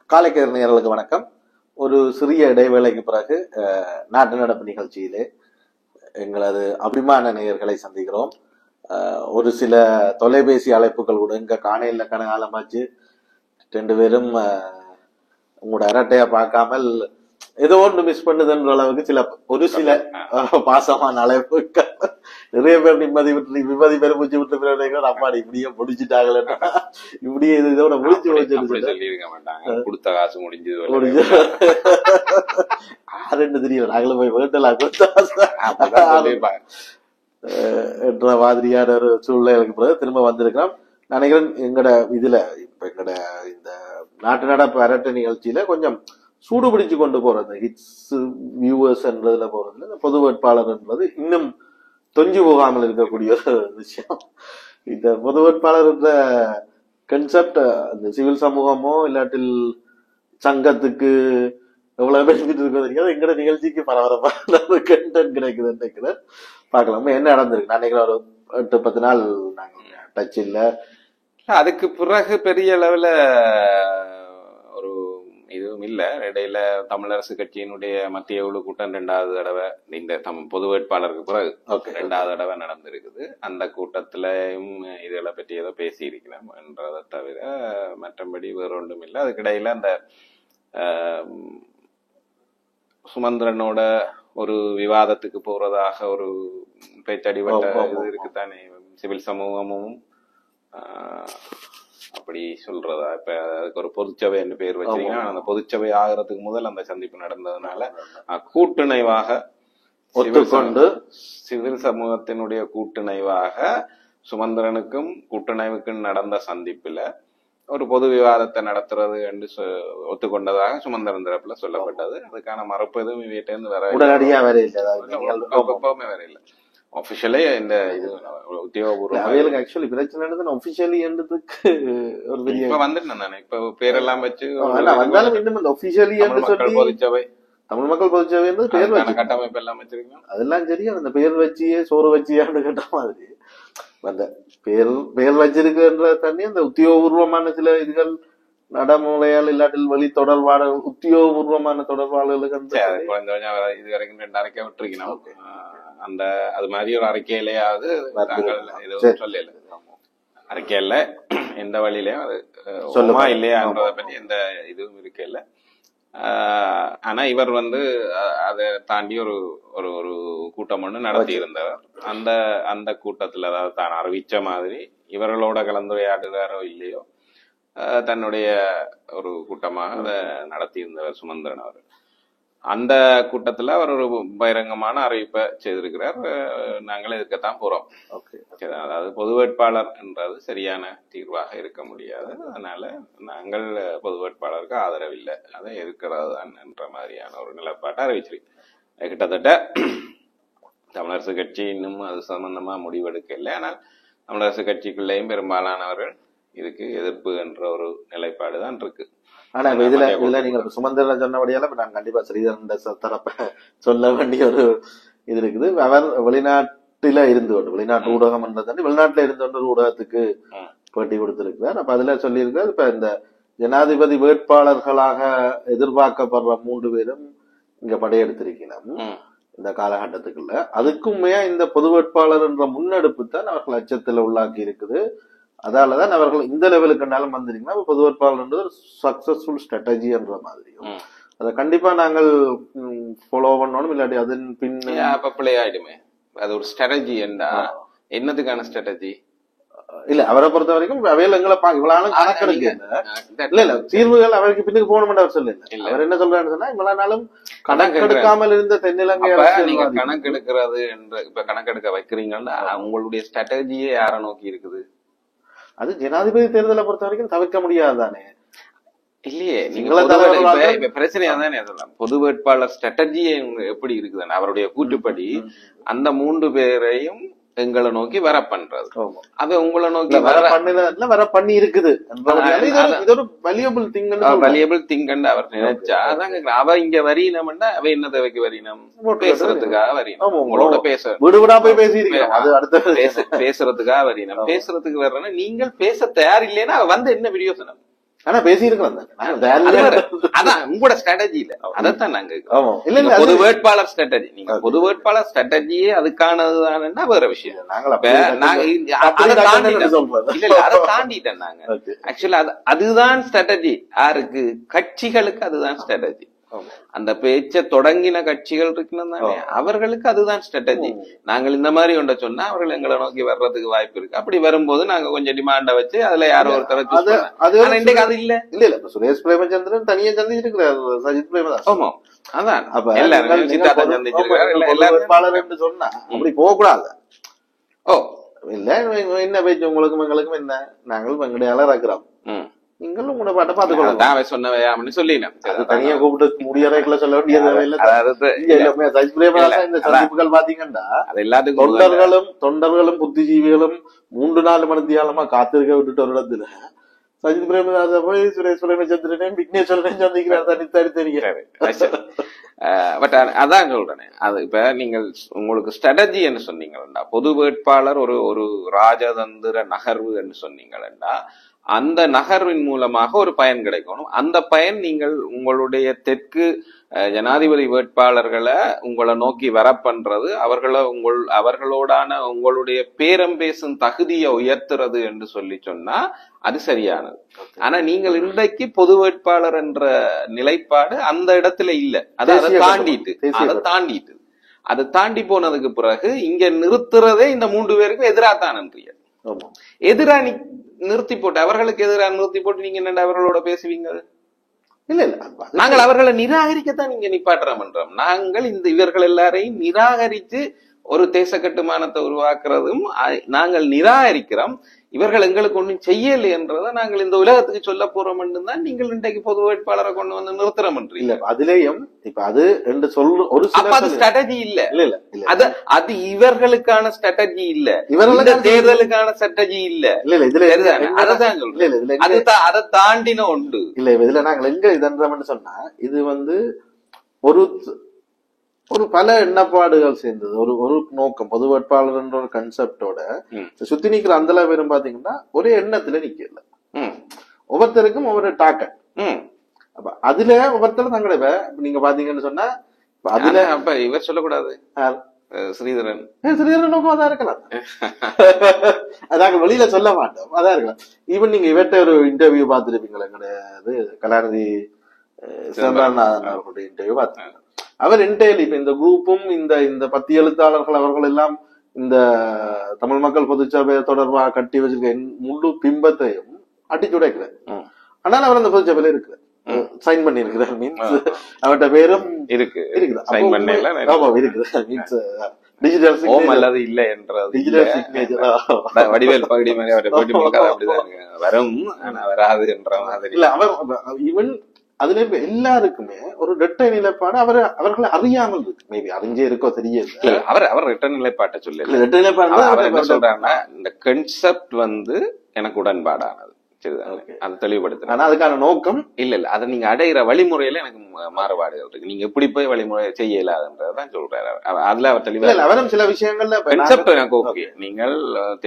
காலைக்கதிர் நேயர்களுக்கு வணக்கம். ஒரு சிறிய இடைவேளைக்கு பிறகு நாட்டு நடப்பு நிகழ்ச்சியிலே எங்களது அபிமான நேயர்களை சந்திக்கிறோம். ஒரு சில தொலைபேசி அழைப்புகள் கூட இங்க காணையில் கனகாலமாச்சு. 2 பேரும் உங்களோட அரட்டையா பார்க்காமல் ஏதோ ஒன்று மிஸ் பண்ணுதுன்ற அளவுக்கு ஒரு சில பாசமான அழைப்புகள். நிறைய பேர் நிம்மதி பெருமூச்சு விட்டு பிறகு அப்பாடி இப்படியே முடிச்சுட்டாங்களே, இப்படியே இதோட முடிச்சு சொல்லிருக்க மாட்டாங்க. கொடுத்த காசு முடிஞ்சு ரெண்டு தெரியும் நாங்களும் போய் வேட்டலாம் என்ற மாதிரியான ஒரு சூழ்நிலைக்கு பிறகு திரும்ப வந்திருக்கிறோம். நினைக்கிறேன் எங்கட இதுல இப்ப எங்கட இந்த நாட்டு நடப்பு அரட்டை நிகழ்ச்சியில கொஞ்சம் சூடு பிடிச்சு கொண்டு போறது, ஹிட்ஸ் வியூவர்ஸ் என்றதுல போறதுல இந்த பொது வேட்பாளர் என்பது இன்னும் தொஞ்சு போகாமல் இருக்கக்கூடிய ஒரு விஷயம். இந்த பொது வேட்பாளர் என்ற கன்செப்ட் அந்த சிவில் சமூகமோ இல்லாட்டில் சங்கத்துக்கு எவ்வளவு பெனிஃபிட் இருக்கோ தெரியாது. எங்கட நிகழ்ச்சிக்கு பரபரப்பான கண்டென்ட் கிடைக்குதுன்னு நினைக்கிறேன். பார்க்கலாம் என்ன நடந்திருக்கு. நான் நினைக்கிறேன் ஒரு 8-10 நாள் நாங்க டச் இல்ல. அதுக்கு பிறகு பெரிய அளவுல ஒரு இதுவும் இல்ல. இடையில தமிழரசு கட்சியினுடைய மத்திய குழு கூட்டம் 2வது தடவை இந்த பொது வேட்பாளருக்கு பிறகு 2வது தடவை நடந்திருக்குது. அந்த கூட்டத்திலையும் இதுகளை பற்றி ஏதோ பேசி இருக்கிறோம் என்றதை தவிர மற்றபடி வேற ஒன்றும் இல்லை. அதுக்கிடையில அந்த சுமந்திரனோட ஒரு விவாதத்துக்கு போறதாக ஒரு பேச்சடிவட்ட இது இருக்குத்தானே. சிவில் சமூகமும் அப்படி சொல்றதா, இப்ப அதுக்கு ஒரு பொதுச்சபை என்று பேர் வச்சிருக்கீங்க. அந்த பொதுச்சபை ஆகிறதுக்கு முதல் அந்த சந்திப்பு நடந்ததுனால கூட்டுணைவாக ஒத்துக்கொண்டு சிவில் சமூகத்தினுடைய கூட்டுணைவாக சுமந்திரனுக்கும் கூட்டுணைவுக்கும் நடந்த சந்திப்புல ஒரு பொது விவாதத்தை நடத்துறது என்று ஒத்துக்கொண்டதாக சுமந்திரன் தரப்புல சொல்லப்பட்டது. அதுக்கான மறுப்பு எதுவும் இவற்றிலிருந்து உடனடியா வேற எப்பவுமே வேற இல்லை. ஆஃபிஷியலே இந்த இது உத்தியோகபூர்வம் ஆக்சுவலி பிரச்சனை ஆஃபிஷியலி என்றதுக்கு ஒரு இப்ப வந்துட்டேன் நானு. இப்ப பேரெல்லாம் வச்சு பொதுச்சபை தமிழ் மக்கள் பொதுச்சபை பேர் கட்டமைப்பு எல்லாம் வச்சிருக்கோம். அதெல்லாம் சரி. அந்த பேர் வச்சியே சோறு வச்சியான்னு கேட்ட மாதிரி அந்த பேர் வச்சிருக்குன்ற தண்ணி அந்த உத்தியோகபூர்வமான சில இதுகள் நடைமுறையால் இல்லாட்டில் வழி தொடர்பாளர் உத்தியோகபூர்வமான தொடர்பாளர்களுக்கு இது வரைக்கும் 2 அறிக்கை விட்டுருக்கணும். அந்த அது மாதிரி ஒரு அறிக்கையிலேயாவது நாங்கள் எதுவும் சொல்லல. அறிக்கையில எந்த வழியிலயும் அது சொல்லுமா இல்லையான்றத பற்றி எந்த இதுவும் இருக்கல. ஆனா இவர் அதை தாண்டி ஒரு ஒரு ஒரு கூட்டம் ஒண்ணு நடத்தி இருந்தவர். அந்த கூட்டத்துல அதாவது தான் அறிவிச்ச மாதிரி இவர்களோட கலந்துரையாடுறாரோ இல்லையோ தன்னுடைய ஒரு கூட்டமாக அதை நடத்தி இருந்தவர் சுமந்திரன் அவர். அந்த கூட்டத்துல அவர் ஒரு பகிரங்கமான அறிவிப்பை செய்திருக்கிறார். நாங்கள் இதுக்கத்தான் போறோம். அதாவது பொது வேட்பாளர் என்றது சரியான தீர்வாக இருக்க முடியாது. அதனால நாங்கள் பொது வேட்பாளருக்கு ஆதரவில்லை, அதை எதிர்க்கிறது தான் என்ற மாதிரியான ஒரு நிலைப்பாட்டை அறிவிச்சிருக்கு. கிட்டத்தட்ட தமிழரசு கட்சி இன்னும் அது சம்பந்தமா முடிவெடுக்க இல்லை. ஆனால் தமிழரசு கட்சிக்குள்ளேயும் பெரும்பாலானவர்கள் இதுக்கு எதிர்ப்பு என்ற ஒரு நிலைப்பாடு தான் இருக்கு. ஆனா இதுல நீங்க சுமந்திரன் சொன்னபடியால நாங்க கண்டிப்பா ஸ்ரீதரன் தரப்ப சொல்ல வேண்டிய ஒரு இது இருக்குது. அவர் வெளிநாட்டுல இருந்து கொண்டு வெளிநாட்டு ஊடகம் என்றது வெளிநாட்டுல இருந்து கொண்டு ஒரு ஊடகத்துக்கு பேட்டி கொடுத்திருக்கிறார். அப்ப அதுல சொல்லியிருக்காரு, இப்ப இந்த ஜனாதிபதி வேட்பாளர்களாக எதிர்பார்க்கப்படுற 3 பேரும் இங்க படையெடுத்திருக்கணும் இந்த காலகட்டத்துக்குள்ள. அதுக்குமே இந்த பொது வேட்பாளர் என்ற முன்னெடுப்பு தான் அவர்கள் அச்சத்துல உள்ளாக்கி இருக்குது. அதாலதான் அவர்கள் இந்த லெவலுக்குனாலும் வந்திருக்கீங்கன்னா பொது வேட்பாளர் ஒரு சக்சஸ்ஃபுல் ஸ்ட்ராட்டஜி என்ற மாதிரியும் அதை கண்டிப்பா நாங்கள் ஃபாலோ பண்ணணும். இல்லாட்டி அதன் பின் பிள்ளை ஆயிடுமே. அது ஒரு ஸ்ட்ராட்டஜி என்னதுக்கான ஸ்ட்ராட்டஜி இல்ல. அவரை பொறுத்த வரைக்கும் அவையில எங்களை இவ்வளவு கணக்கெடுக்க இல்ல தீர்வுகள் அவருக்கு பின்னுக்கு போகணும் அவர் சொல்லல. அவர் என்ன சொல்றாருன்னு சொன்னா இவ்வளவு நாளும் கணக்கெடுக்காமல் இருந்த தென்னிலங்கை நீங்க கணக்கெடுக்கிறது என்று இப்ப கணக்கெடுக்க வைக்கிறீங்கன்னா உங்களுடைய ஸ்ட்ராட்டஜியே யாரை நோக்கி இருக்குது? அது ஜனாதிபதி தேர்தலை பொறுத்த வரைக்கும் தவிர்க்க முடியாதுதானே. இல்லையே, நீங்க பிரச்சனையா தானே அதெல்லாம். பொது வேட்பாளர் ஸ்ட்ராட்டஜியே எப்படி இருக்குதானே அவருடைய கூற்றுப்படி அந்த 3 பேரையும் எங்களை நோக்கி வர பண்றது. அது உங்களை நோக்கி வர பண்ணி இருக்குது. இது ஒரு வேல்யூபிள் திங் அவர் நினைச்சா அதாங்க. அவ இங்க வரினம்னா அவ என்ன தேவைக்கு வரினம்? பேசுறதுக்காக வரினம். உங்களோட பேசுறதுக்காக வரினம். பேசுறதுக்கு வர்றேன்னா நீங்கள் பேச தயார் இல்லைன்னா என்ன பிரயோசனம்? ஆனா பேசி இருக்கலாம் அதான் உங்களோட ஸ்ட்ராட்டஜி இல்ல, அதைத்தான் நாங்க இல்ல இல்ல பொது வேட்பாளர் ஸ்ட்ராட்டஜி. நீங்க பொது வேட்பாளர் ஸ்ட்ராட்டஜியே அதுக்கானதுதானா வேற விஷயம். அதை தாண்டிட்டேன் நாங்க. ஆக்சுவலா அதுதான் ஸ்ட்ராட்டஜி. யாருக்கு? கட்சிகளுக்கு அதுதான் ஸ்ட்ராட்டஜி. அந்த பேச்ச தொடங்கின கட்சிகள் இருக்கணும் தானே, அவர்களுக்கு அதுதான் ஸ்ட்ராட்டஜி. நாங்கள் இந்த மாதிரி ஒன்றை சொன்னா அவர்கள் எங்களை நோக்கி வர்றதுக்கு வாய்ப்பு இருக்கு. அப்படி வரும்போது நாங்க கொஞ்சம் டிமாண்ட வச்சு அதுல யாரோ ஒருத்தர இன்றைக்கு அது இல்ல இல்ல இல்ல. சுரேஷ் பிரேமச்சந்திரன் தனியா சந்திச்சிருக்கிறார், சஜித் பிரேமதாஸ். ஆமா, அதான் எல்லாரும் சொன்னா அப்படி போக கூடாது. ஓ இல்ல, என்ன பேச்சு உங்களுக்கும் எங்களுக்கும் என்ன, நாங்கள் வெங்கடையால இருக்கிறோம், நீங்களும் உங்களோட பாட்டை பாத்துக்கொள்ள சொன்ன சொல்லினேன். தனியா கூப்பிட்டு முடியறைக்குள்ள சொல்ல வேண்டியது சந்திப்புகள் பாத்தீங்கன்னா தொண்டர்களும் புத்திஜீவிகளும் 3-4 மணித்தியாலமா காத்திருக்க விட்டுட்டு ஒரு இடத்துல சஜித் பிரேமதாச போய் சுரேஷ் பிரேமச்சந்திரனையும் விக்னேஸ்வரனையும் சந்திக்கிறார் தனித்தனி தெரிகிறாரு. பட் அதான் சொல்றேன், அது இப்ப நீங்கள் உங்களுக்கு ஸ்ட்ராட்டஜி என்று சொன்னீங்கன்னா, பொது வேட்பாளர் ஒரு ராஜதந்திர நகர்வு என்று சொன்னீங்கன்னா, அந்த நகர்வின் மூலமாக ஒரு பயன் கிடைக்கணும். அந்த பயன் நீங்கள் உங்களுடைய தெற்கு ஜனாதிபதி வேட்பாளர்களை உங்களை நோக்கி வர பண்றது, அவர்களோடான உங்களுடைய பேரம் பேசும் தகுதியை உயர்த்துறது என்று சொல்லி சொன்னா அது சரியானது. ஆனா நீங்கள் இன்றைக்கு பொது வேட்பாளர் என்ற நிலைப்பாடு அந்த இடத்துல இல்ல. அதை தாண்டி போனதுக்கு பிறகு இங்க நிறுத்துறதே இந்த 3 பேருக்கும் எதிராத்தான் நன்றிய எதிரா நிறுத்தி போட்டு, அவர்களுக்கு எதிராக நிறுத்தி போட்டு நீங்க என்ன அவர்களோட பேசுவீங்க? இல்ல இல்ல, நாங்கள் அவர்களை நிராகரிக்கத்தான் நீங்க நிப்பாட்டுறோம். நாங்கள் இவர்கள் எல்லாரையும் நிராகரித்து ஒரு தேச கட்டுமானத்தை உருவாக்குறதும் நாங்கள் நிராகரிக்கிறோம். இவர்கள் எங்களுக்கு ஒன்றும் செய்யலை என்றதை நாங்கள் இந்த உலகத்துக்கு சொல்ல போறோம் தான் நீங்கள் இன்றைக்கு பொது வேட்பாளரை கொண்டு வந்து நிறுத்துறோம். இல்ல அதுலயும் இப்ப அது என்று சொல்ற ஒரு ஸ்ட்ராட்டஜி இல்ல. அது இவர்களுக்கான ஸ்ட்ராட்டஜி இல்ல, இவர்களுக்கு தேர்தலுக்கான ஸ்ட்ராட்டஜி இல்ல. அதான் சொல்றேன், அதை தாண்டின உண்டு. இல்ல இதுல நாங்கள் எங்க இதன்றோம்னு சொன்னா, இது வந்து ஒரு பல எண்ணப்பாடுகள் சேர்ந்தது, ஒரு நோக்கம். பொது வேட்பாளர் என்ற ஒரு கன்செப்டோட சுத்தி நிக்கிற அந்த பேரும் பாத்தீங்கன்னா ஒரே எண்ணத்துல நிக்கல, ஒவ்வொருத்தருக்கும் ஒவ்வொரு டாக்கெட். அப்ப அதுல ஒவ்வொருத்தரும் தங்களை நீங்க பாத்தீங்கன்னு சொன்னா, அதுல அப்ப இவர் சொல்லக்கூடாது, ஸ்ரீதரன் நோக்கம் அதான் இருக்கலாம். அதாக வெளியில சொல்ல மாட்டோம், அதான் இருக்கலாம். ஈவன் நீங்க இவர்கிட்ட ஒரு இன்டர்வியூ பாத்துருப்பீங்களா, கிடையாது கலாநிதி சிதம்பரநாதன் அவர்களுடைய இன்டர்வியூ பாத்துருக்கீங்க. அவர் என்டையர்லி இப்ப இந்த குரூப்பும் இந்த 10 எழுத்தாளர்கள் அவர்கள் எல்லாம் இந்த தமிழ் மக்கள் பொதுச்சபை தொடர்பாக கட்டி வச்சிருக்க முழு பிம்பத்தையும் அடிச்சுடைக்கிறார். ஆனால் அவர் அந்த பொதுச்சபையில இருக்கிறார், சைன் பண்ணி இருக்கிறார். மீன்ஸ் அவர்கிட்ட பேரும் இருக்குது. டிஜிட்டல் அல்லது இல்ல என்ற டிஜிட்டல் சிக்னேச்சர் வடிவேல் பகுதி மாதிரி அவரை போட்டி முழக்காது அப்படிதான் வரும், ஆனா வராது என்ற மாதிரி இல்ல. அவர் ஈவன் அதுல எல்லாருக்குமே ஒரு ரெட்டை நிலைப்பாடு அவர்களை அறியாமல் இருக்கு. மேபி அறிஞ்சே இருக்கோ தெரியல. அவர் ரெட்டை நிலைப்பாட்டை சொல்லல. ரெட்டை நிலைப்பாடு அவர் என்ன சொல்றாருன்னா, இந்த கன்செப்ட் வந்து எனக்கு உடன்பாடானது, அதை தெளிவுபடுத்த. ஆனா அதுக்கான நோக்கம் இல்ல அதை நீங்க அடைகிற வழிமுறையில எனக்கு மாறுபாடுகள் இருக்கு. நீங்க எப்படி போய் வழிமுறை செய்ய இயலாதுன்றதான் சொல்றாரு. அதுல அவர் தெளிவா அவரும் சில விஷயங்கள்ல கன்செப்ட் எனக்கு ஓகே, நீங்கள்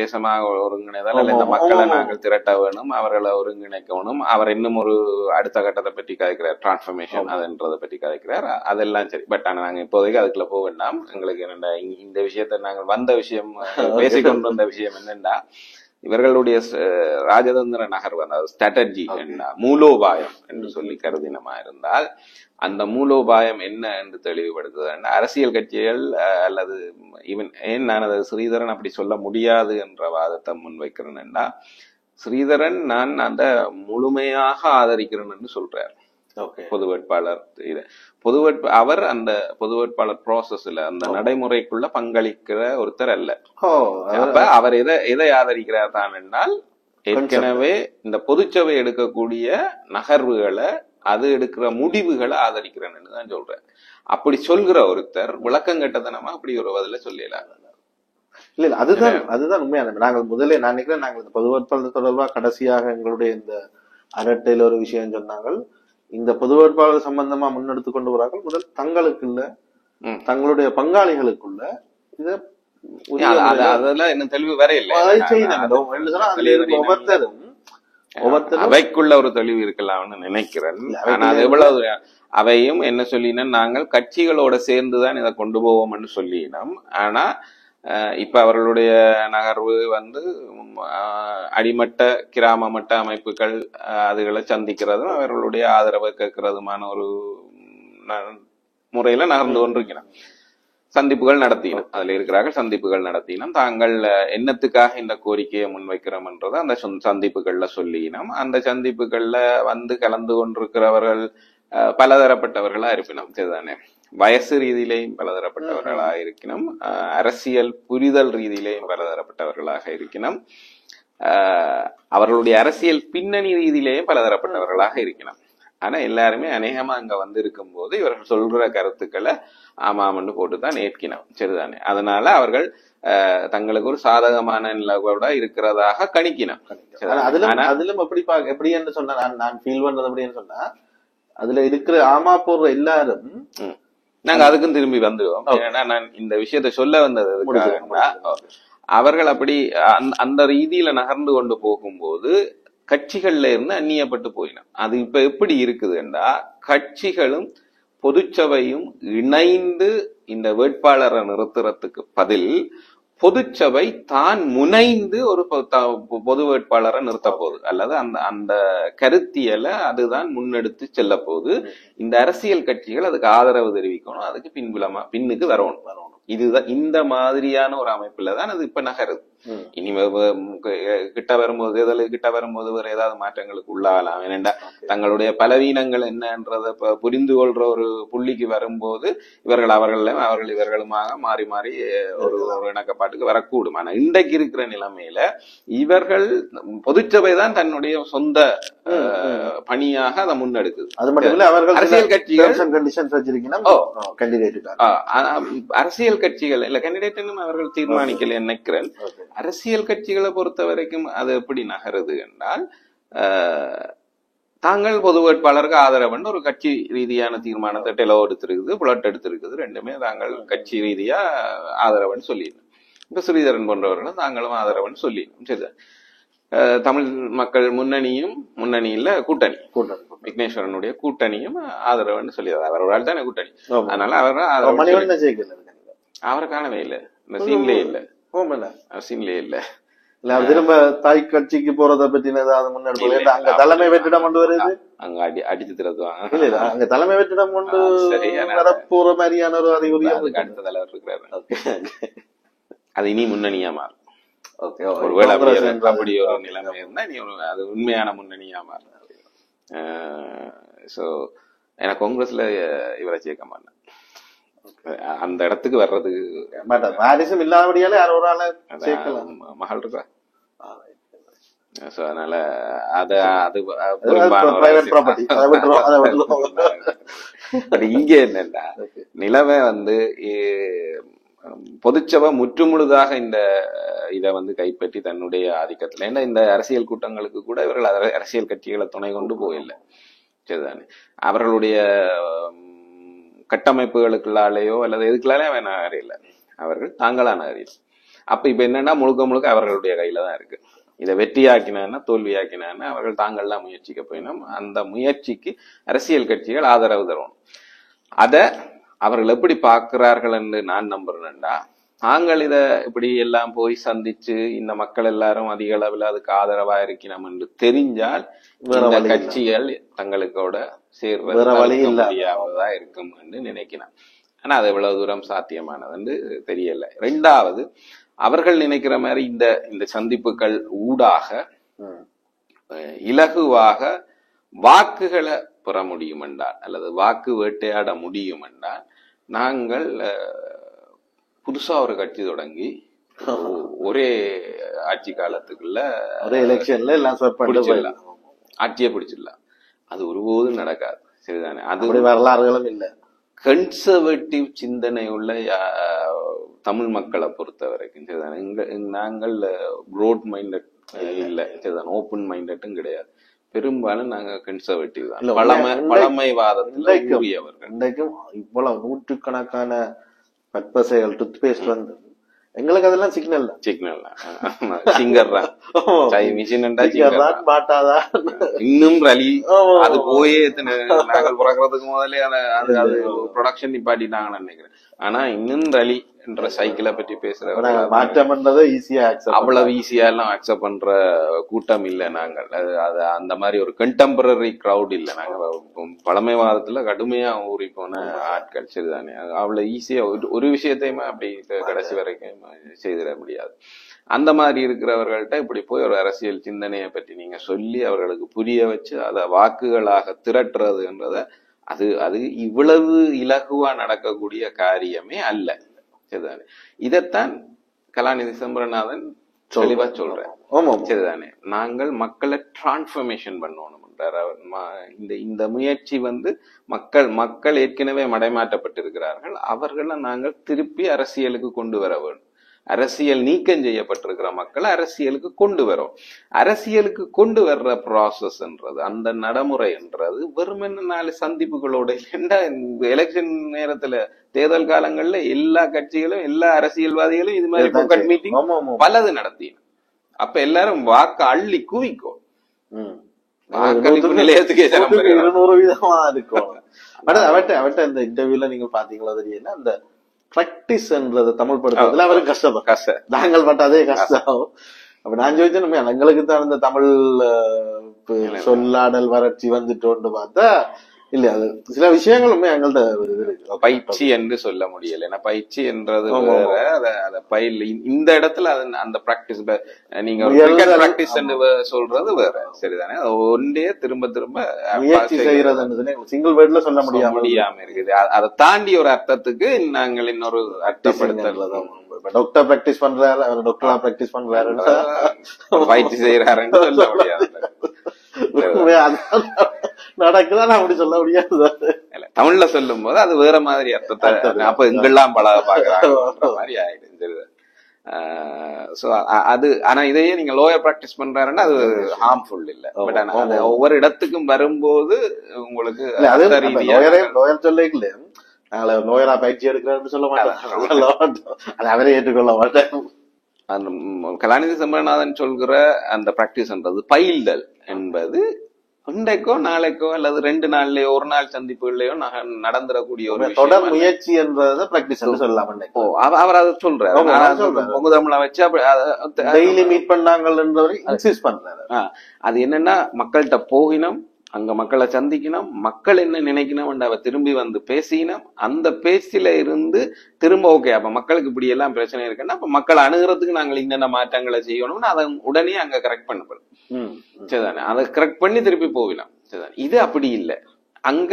தேசமாக ஒருங்கிணைதால் இந்த மக்களை நாங்கள் திரட்ட வேணும், அவர்களை ஒருங்கிணைக்கணும். அவர் இன்னும் ஒரு அடுத்த கட்டத்தை பற்றி கதைக்கிறார், டிரான்ஸ்பர்மேஷன் அதுன்றதை பற்றி கதைக்கிறார். அதெல்லாம் சரி. பட் ஆனா நாங்க இப்போதைக்கு அதுக்குள்ள போக வேண்டாம். எங்களுக்கு என்னென்ன இந்த விஷயத்த நாங்கள் வந்த விஷயம் பேசிக்கொண்டு வந்த விஷயம் என்னன்னா, இவர்களுடைய ராஜதந்திர நகர்வு, அதாவது ஸ்ட்ராட்டஜி என்ன, மூலோபாயம் என்று சொல்லி கருதினமா இருந்தால், அந்த மூலோபாயம் என்ன என்று தெளிவுபடுத்துது. அரசியல் கட்சிகள் அல்லது ஈவன் ஏன் நான் அதை ஸ்ரீதரன் அப்படி சொல்ல முடியாது என்ற வாதத்தை முன்வைக்கிறேன்னா, ஸ்ரீதரன் நான் அந்த முழுமையாக ஆதரிக்கிறேன் என்று சொல்றார். பொது வேட்பாளர் அவர் அந்த பொது வேட்பாளர் ப்ராசஸ்ல அந்த நடைமுறைக்குள்ள பங்களிக்கிற ஒருத்தர் அல்ல. அப்ப அவர் எதை ஆதரிக்கிறார் தான் என்றால், ஏற்கனவே இந்த பொதுச்சபை எடுக்கக்கூடிய நகர்வுகளை, அது எடுக்கிற முடிவுகளை ஆதரிக்கிறேன்னு தான் சொல்றேன். அப்படி சொல்கிற ஒருத்தர் விளக்கம் கட்டத்தனமா அப்படி ஒரு பதில சொல்லலாம். இல்ல அதுதான் உண்மையான. நாங்கள் முதலே நான் நினைக்கிறேன், நாங்கள் இந்த பொது வேட்பாளர் தொடர்பாக கடைசியாக எங்களுடைய இந்த அரட்டையில ஒரு விஷயம் சொன்னாங்க. இந்த பொது வேட்பாளர் சம்பந்தமா முன்னெடுத்து கொண்டு வரார்கள். முதல் தங்களுக்குள்ள தங்களுடைய பங்காளிகளுக்குள்ள அதெல்லாம் இன்னும் தெளிவு வர இல்லை. ஒவ்வொருத்தரும் அவைக்குள்ள ஒரு தெளிவு இருக்கலாம்னு நினைக்கிறேன். ஆனா அது எவ்வளவு அவையும் என்ன சொல்லினா, நாங்கள் கட்சிகளோட சேர்ந்துதான் இதை கொண்டு போவோம்னு சொல்லினோம். ஆனா இப்ப அவர்களுடைய நகர்வு அடிமட்ட கிராம மட்ட அமைப்புகள் அதுகளை சந்திக்கிறதும் அவர்களுடைய ஆதரவை கேட்கிறதுமான ஒரு முறையில நகர்ந்து கொண்டிருக்கிறோம். சந்திப்புகள் நடத்தினோம், அதுல இருக்கிறார்கள், சந்திப்புகள் நடத்தினோம். தாங்கள் என்னத்துக்காக இந்த கோரிக்கையை முன்வைக்கிறோம் என்றதை அந்த சந்திப்புகள்ல சொல்லினோம். அந்த சந்திப்புகள்ல கலந்து கொண்டிருக்கிறவர்கள் பலதரப்பட்டவர்களா இருப்பினோம். சரிதானே? வயசு ரீதியிலேயும் பலதரப்பட்டவர்களாக இருக்கணும், அரசியல் புரிதல் ரீதியிலேயும் பலதரப்பட்டவர்களாக இருக்கணும், அவர்களுடைய அரசியல் பின்னணி ரீதியிலேயும் பலதரப்பட்டவர்களாக இருக்கணும். ஆனா எல்லாருமே அநேகமா அங்க இருக்கும் போது இவர்கள் சொல்ற கருத்துக்களை ஆமாமன்னு போட்டுதான் ஏற்கினோம். சரிதானே? அதனால அவர்கள் தங்களுக்கு ஒரு சாதகமான நிலவோட இருக்கிறதாக கணிக்கணும். அதிலும் எப்படி என்று சொன்னா நான் ஃபீல் பண்றது அப்படின்னு சொன்னா, அதுல இருக்கிற ஆமா போடுற எல்லாரும் நாங்க அதுக்கும் திரும்பி வந்துடுவோம். ஏன்னா நான் இந்த விஷயத்த சொல்ல வந்தது அவர்கள் அப்படி அந்த ரீதியில நகர்ந்து கொண்டு போகும்போது கட்சிகள்ல இருந்து அந்நியப்பட்டு போயிடும். அது இப்ப எப்படி இருக்குதுன்னா, கட்சிகளும் பொதுச்சபையும் இணைந்து இந்த வேட்பாளரை நிறுத்துறதுக்கு பதில் பொதுச்சபை தான் முனைந்து ஒரு பொது வேட்பாளரை நிறுத்த போகுது, அல்லது அந்த கருத்தியலை அதுதான் முன்னெடுத்து செல்ல போகுது. இந்த அரசியல் கட்சிகள் அதுக்கு ஆதரவு தெரிவிக்கணும், அதுக்கு பின்னுக்கு வரணும். இதுதான் இந்த மாதிரியான ஒரு அமைப்புலதான் அது இப்ப நகருது. இனி கிட்ட வரும்போது வேற ஏதாவது மாற்றங்களுக்கு உள்ளாகலாம். ஏனென்றா தங்களுடைய பலவீனங்கள் என்னன்றத புரிந்து கொள்ற ஒரு புள்ளிக்கு வரும்போது அவர்கள் இவர்களுமாக மாறி மாறி ஒரு இணக்கப்பாட்டுக்கு வரக்கூடும். ஆனா இன்றைக்கு இருக்கிற நிலைமையில இவர்கள் பொதுச்சபை தான் தன்னுடைய சொந்த பணியாக அதை முன்னெடுக்குது. அது மட்டும் இல்ல, அவர்கள் அரசியல் கட்சிகள் அரசியல் கட்சிகள் இல்ல கேண்டிடேட் அவர்கள் தீர்மானிக்கல நினைக்கிறேன். அரசியல் கட்சிகளை பொறுத்த வரைக்கும் அது எப்படி நகருது என்றால், தாங்கள் பொது வேட்பாளருக்கு ஆதரவுன்னு ஒரு கட்சி ரீதியான தீர்மானத்தை டெலோ எடுத்திருக்குது, புலட் எடுத்திருக்குது. ரெண்டுமே தாங்கள் கட்சி ரீதியா ஆதரவுன்னு சொல்லிடணும். இப்ப ஸ்ரீதரன் போன்றவர்களும் தாங்களும் ஆதரவுன்னு சொல்லிடணும். சரி, தமிழ் மக்கள் முன்னணியில கூட்டணி விக்னேஸ்வரனுடைய கூட்டணியும் ஆதரவுன்னு சொல்லிடுறாரு. அவர் ஒரு ஆள் தானே கூட்டணி, அதனால அவரை காணவே இல்லை, இந்த சீன்லயே இல்ல, சீன்லயே இல்ல. திரும்ப தாய் கட்சிக்கு போறத பத்தினதாவது முன்னாடி அங்க தலைமை வெற்றிடம் கொண்டு வருது, அங்க அடிச்சு திறத்துவாங்க. இல்ல அங்க தலைமை வெற்றிடம் கொண்டு போற மாதிரியான ஒரு அறிகுறி அடுத்த தலைவர் இருக்கிறாரு. அது இனி முன்னணியா மாறும். ஒருவேளை அப்படி ஒரு நிலைமை இருந்தா நீ அது உண்மையான முன்னணியா மாறும். சோ எனக்கு காங்கிரஸ்ல இவரை சேர்க்க மாட்டேன், அந்த இடத்துக்கு வர்றதுக்கு வாரிசும் இல்லாதபடியால யார் ஒரு ஆளை மகள் இருக்கா. அதனால இங்க என்னன்னா நிலைமை பொதுச்சபை முற்றுமுழுதாக இந்த இதை கைப்பற்றி தன்னுடைய ஆதிக்கத்துல, ஏன்னா இந்த அரசியல் கூட்டங்களுக்கு கூட இவர்கள் அரசியல் கட்சிகளை துணை கொண்டு போயில்லை. சரிதானே? அவர்களுடைய கட்டமைப்புகளுக்குள்ளாலேயோ அல்லது எதுக்குள்ளாலே அவன் அறியல, அவர்கள் தாங்களான அறியல. அப்ப இப்ப என்னன்னா முழுக்க அவர்களுடைய கையில தான் இருக்கு. இதை வெற்றியாக்கினா தோல்வியாக்கினா அவர்கள் தாங்கள்லாம் முயற்சிக்க போயினோம். அந்த முயற்சிக்கு அரசியல் கட்சிகள் ஆதரவு தரணும். அத அவர்கள் எப்படி பார்க்கிறார்கள் என்று நான் நம்புறேன்டா, நாங்கள் இத இப்படி எல்லாம் போய் சந்திச்சு இந்த மக்கள் எல்லாரும் அதிக அளவில் அதுக்கு ஆதரவா இருக்கணும் என்று தெரிஞ்சால் இந்த கட்சிகள் தங்களுக்கோட சேர்வதா இருக்கும் என்று நினைக்கிறேன். ஆனா அது எவ்வளவு தூரம் சாத்தியமானது என்று தெரியல. ரெண்டாவது, அவர்கள் நினைக்கிற மாதிரி இந்த சந்திப்புகள் ஊடாக இலகுவாக வாக்குகளை பெற முடியும் என்றால், அல்லது வாக்கு வேட்டையாட முடியும் என்றால், நாங்கள் புதுசா ஒரு கட்சி தொடங்கி ஒரே ஆட்சி காலத்துக்குள்ள ஒரே எலெக்ஷன்ல எல்லாம் பிடிச்சிடலாம், ஆட்சியை பிடிச்சிடலாம். அது ஒருபோதும் நடக்காது. சரிதானே? அது வரலாறுகளும் இல்லை. கன்சர்வேட்டிவ் சிந்தனை உள்ள தமிழ் மக்களை பொறுத்த வரைக்கும் சரிதானே, நாங்கள் ப்ரோட் மைண்டட் இல்லை, சரிதானே, ஓப்பன் மைண்டட்டும் கிடையாது. பெரும்பாலும் நாங்க கன்சர்வேட்டிவ் தான், பழமைவாதத்தில் இன்றைக்கும் இவ்வளவு நூற்றுக்கணக்கான பற்பசைகள் டூத் பேஸ்ட் எங்களுக்கு அதெல்லாம் சிக்னல் சிக்னல் சிங்கர் தான் மிஷின் மாட்டாதான் இன்னும் ரலி அது போயே நாங்கள் பிறக்கிறதுக்கு முதலே அது ப்ரொடக்ஷன் நிப்பாட்டிட்டாங்கன்னு நினைக்கிறேன். ஆனா இன்னும் ரலி என்ற சைக்கிளை பற்றி பேசுற மாற்றம் பண்றதை ஈஸியா அவ்வளவு ஈஸியா எல்லாம் அக்செப்ட் பண்ற கூட்டம் இல்ல நாங்கள். அது அந்த மாதிரி ஒரு கண்டெம்பரரி கிரௌட் இல்ல. நாங்க பழமைவாதத்துல கடுமையா ஊறி போன ஆட்கள். சரிதானே, அவ்வளவு ஈஸியா ஒரு விஷயத்தையுமே அப்படி கடைசி வரைக்கும் செய்திட முடியாது. அந்த மாதிரி இருக்கிறவர்கள்ட்ட இப்படி போய் ஒரு அரசியல் சிந்தனையை பற்றி நீங்க சொல்லி அவர்களுக்கு புரிய வச்சு அதை வாக்குகளாக திரட்டுறதுன்றத அது இவ்வளவு இலகுவா நடக்கக்கூடிய காரியமே அல்ல. சரிதானே, இதைத்தான் கலாநிதி சம்பரநாதன் தெளிவா சொல்றேன். சரிதானே, நாங்கள் மக்களை டிரான்ஸ்பர்மேஷன் பண்ணணும். இந்த முயற்சி மக்கள் ஏற்கனவே மடைமாற்றப்பட்டிருக்கிறார்கள். அவர்களை நாங்கள் திருப்பி அரசியலுக்கு கொண்டு வர வேண்டும். அரசியல் நீக்கம் செய்யப்பட்டிருக்கிற மக்களை அரசியலுக்கு கொண்டு வரும். அரசியலுக்கு கொண்டு வர்ற ப்ராசஸ்ன்றது, அந்த நடைமுறை என்றது வெறுமென்ன 4 சந்திப்புகளோட எலெக்ஷன் நேரத்துல தேர்தல் காலங்கள்ல எல்லா கட்சிகளும் எல்லா அரசியல்வாதிகளும் இது மாதிரி பாக்கெட் மீட்டிங் பலது நடத்தின. அப்ப எல்லாரும் வாக்கு அள்ளி குவிக்கும். வாக்களிப்பு நிலையத்துக்கே 200% இருக்கும். அவட்ட இந்த இன்டர்வியூல நீங்க பாத்தீங்களா தெரியல, அந்த பிராக்டிஸ்ன்றத தமிழ் படுத்துறதுல அவருக்கு கஷ்டம். நாங்கள் பட்ட அதே கஷ்டம். அப்ப நான் சொல்லிச்சேன், எங்களுக்கு தான் அந்த தமிழ் சொல்லாடல் வறட்சி வந்துட்டோன்னு பார்த்தா இல்ல, அது சில விஷயங்களுமே எங்கள்கிட்ட பயிற்சி என்று சொல்ல முடியல. ஏன்னா பயிற்சி என்றது வேற, பயில் இந்த இடத்துல அந்த பிராக்டிஸ் நீங்க பிராக்டிஸ் சொல்றது வேற. சரிதானே, ஒன்றே திரும்ப திரும்ப முயற்சி செய்யறது சிங்கிள் வேர்ட்ல சொல்ல முடியாம இருக்குது. அதை தாண்டி ஒரு அர்த்தத்துக்கு நாங்கள் இன்னொரு அர்த்தப்படுத்துறதுதான். டாக்டர் பிராக்டிஸ் பண்றாரு, அவர் டாக்டரா பிராக்டிஸ் பண்றாரு, பயிற்சி செய்யறாருன்னு சொல்ல முடியாது. நடக்குதான் அப்படி சொல்ல முடியாது. தமிழ்ல சொல்லும் போது அது வேற மாதிரி அர்த்தத்தை அப்ப இங்கெல்லாம் பழக பாக்குறாங்க மாதிரி ஆயிடுச்சு. ஆனா இதையே நீங்க லோயர் பிராக்டிஸ் பண்றாருன்னா அது ஹார்ம்ஃபுல் இல்ல. பட் ஆனா ஒவ்வொரு இடத்துக்கும் வரும்போது உங்களுக்கு லோயர் சொல்ல லோயரா பயிற்சி எடுக்கிறாருன்னு சொல்ல மாட்டேன், அதை அவரே ஏற்றுக்கொள்ள மாட்டேன். அந்த கலாநிதி சம்பரநாதன் சொல்கிற அந்த பிராக்டிஸ்ன்றது பயில்தல் என்பது இன்றைக்கோ நாளைக்கோ அல்லது 2 நாள்லயோ ஒரு நாள் சந்திப்புகள்லயோ நடந்துடக்கூடிய ஒரு தொடர் முயற்சி என்றத பிராக்டிஸ் சொல்லலாம். அவர் அதை சொல்றாரு, பொங்கு தமிழ வச்சு டெய்லி மீட் பண்ணாங்கன்றவரை இன்சிஸ்ட் பண்றாரு. அது என்னன்னா, மக்கள்கிட்ட போகினோம், அங்க மக்களை சந்திக்கணும், மக்கள் என்ன நினைக்கணும் அவ திரும்பி வந்து பேசினோம். அந்த பேச்சில இருந்து திரும்ப ஓகே அப்ப மக்களுக்கு இப்படி எல்லாம் பிரச்சனை இருக்குன்னா அப்ப மக்களை அணுகிறதுக்கு நாங்கள் என்னென்ன மாற்றங்களை செய்யணும்னு அதை உடனே அங்க கரெக்ட் பண்ணப்படும். சரிதானே, அதை கரெக்ட் பண்ணி திருப்பி போகலாம். சரிதானே, இது அப்படி இல்லை. அங்க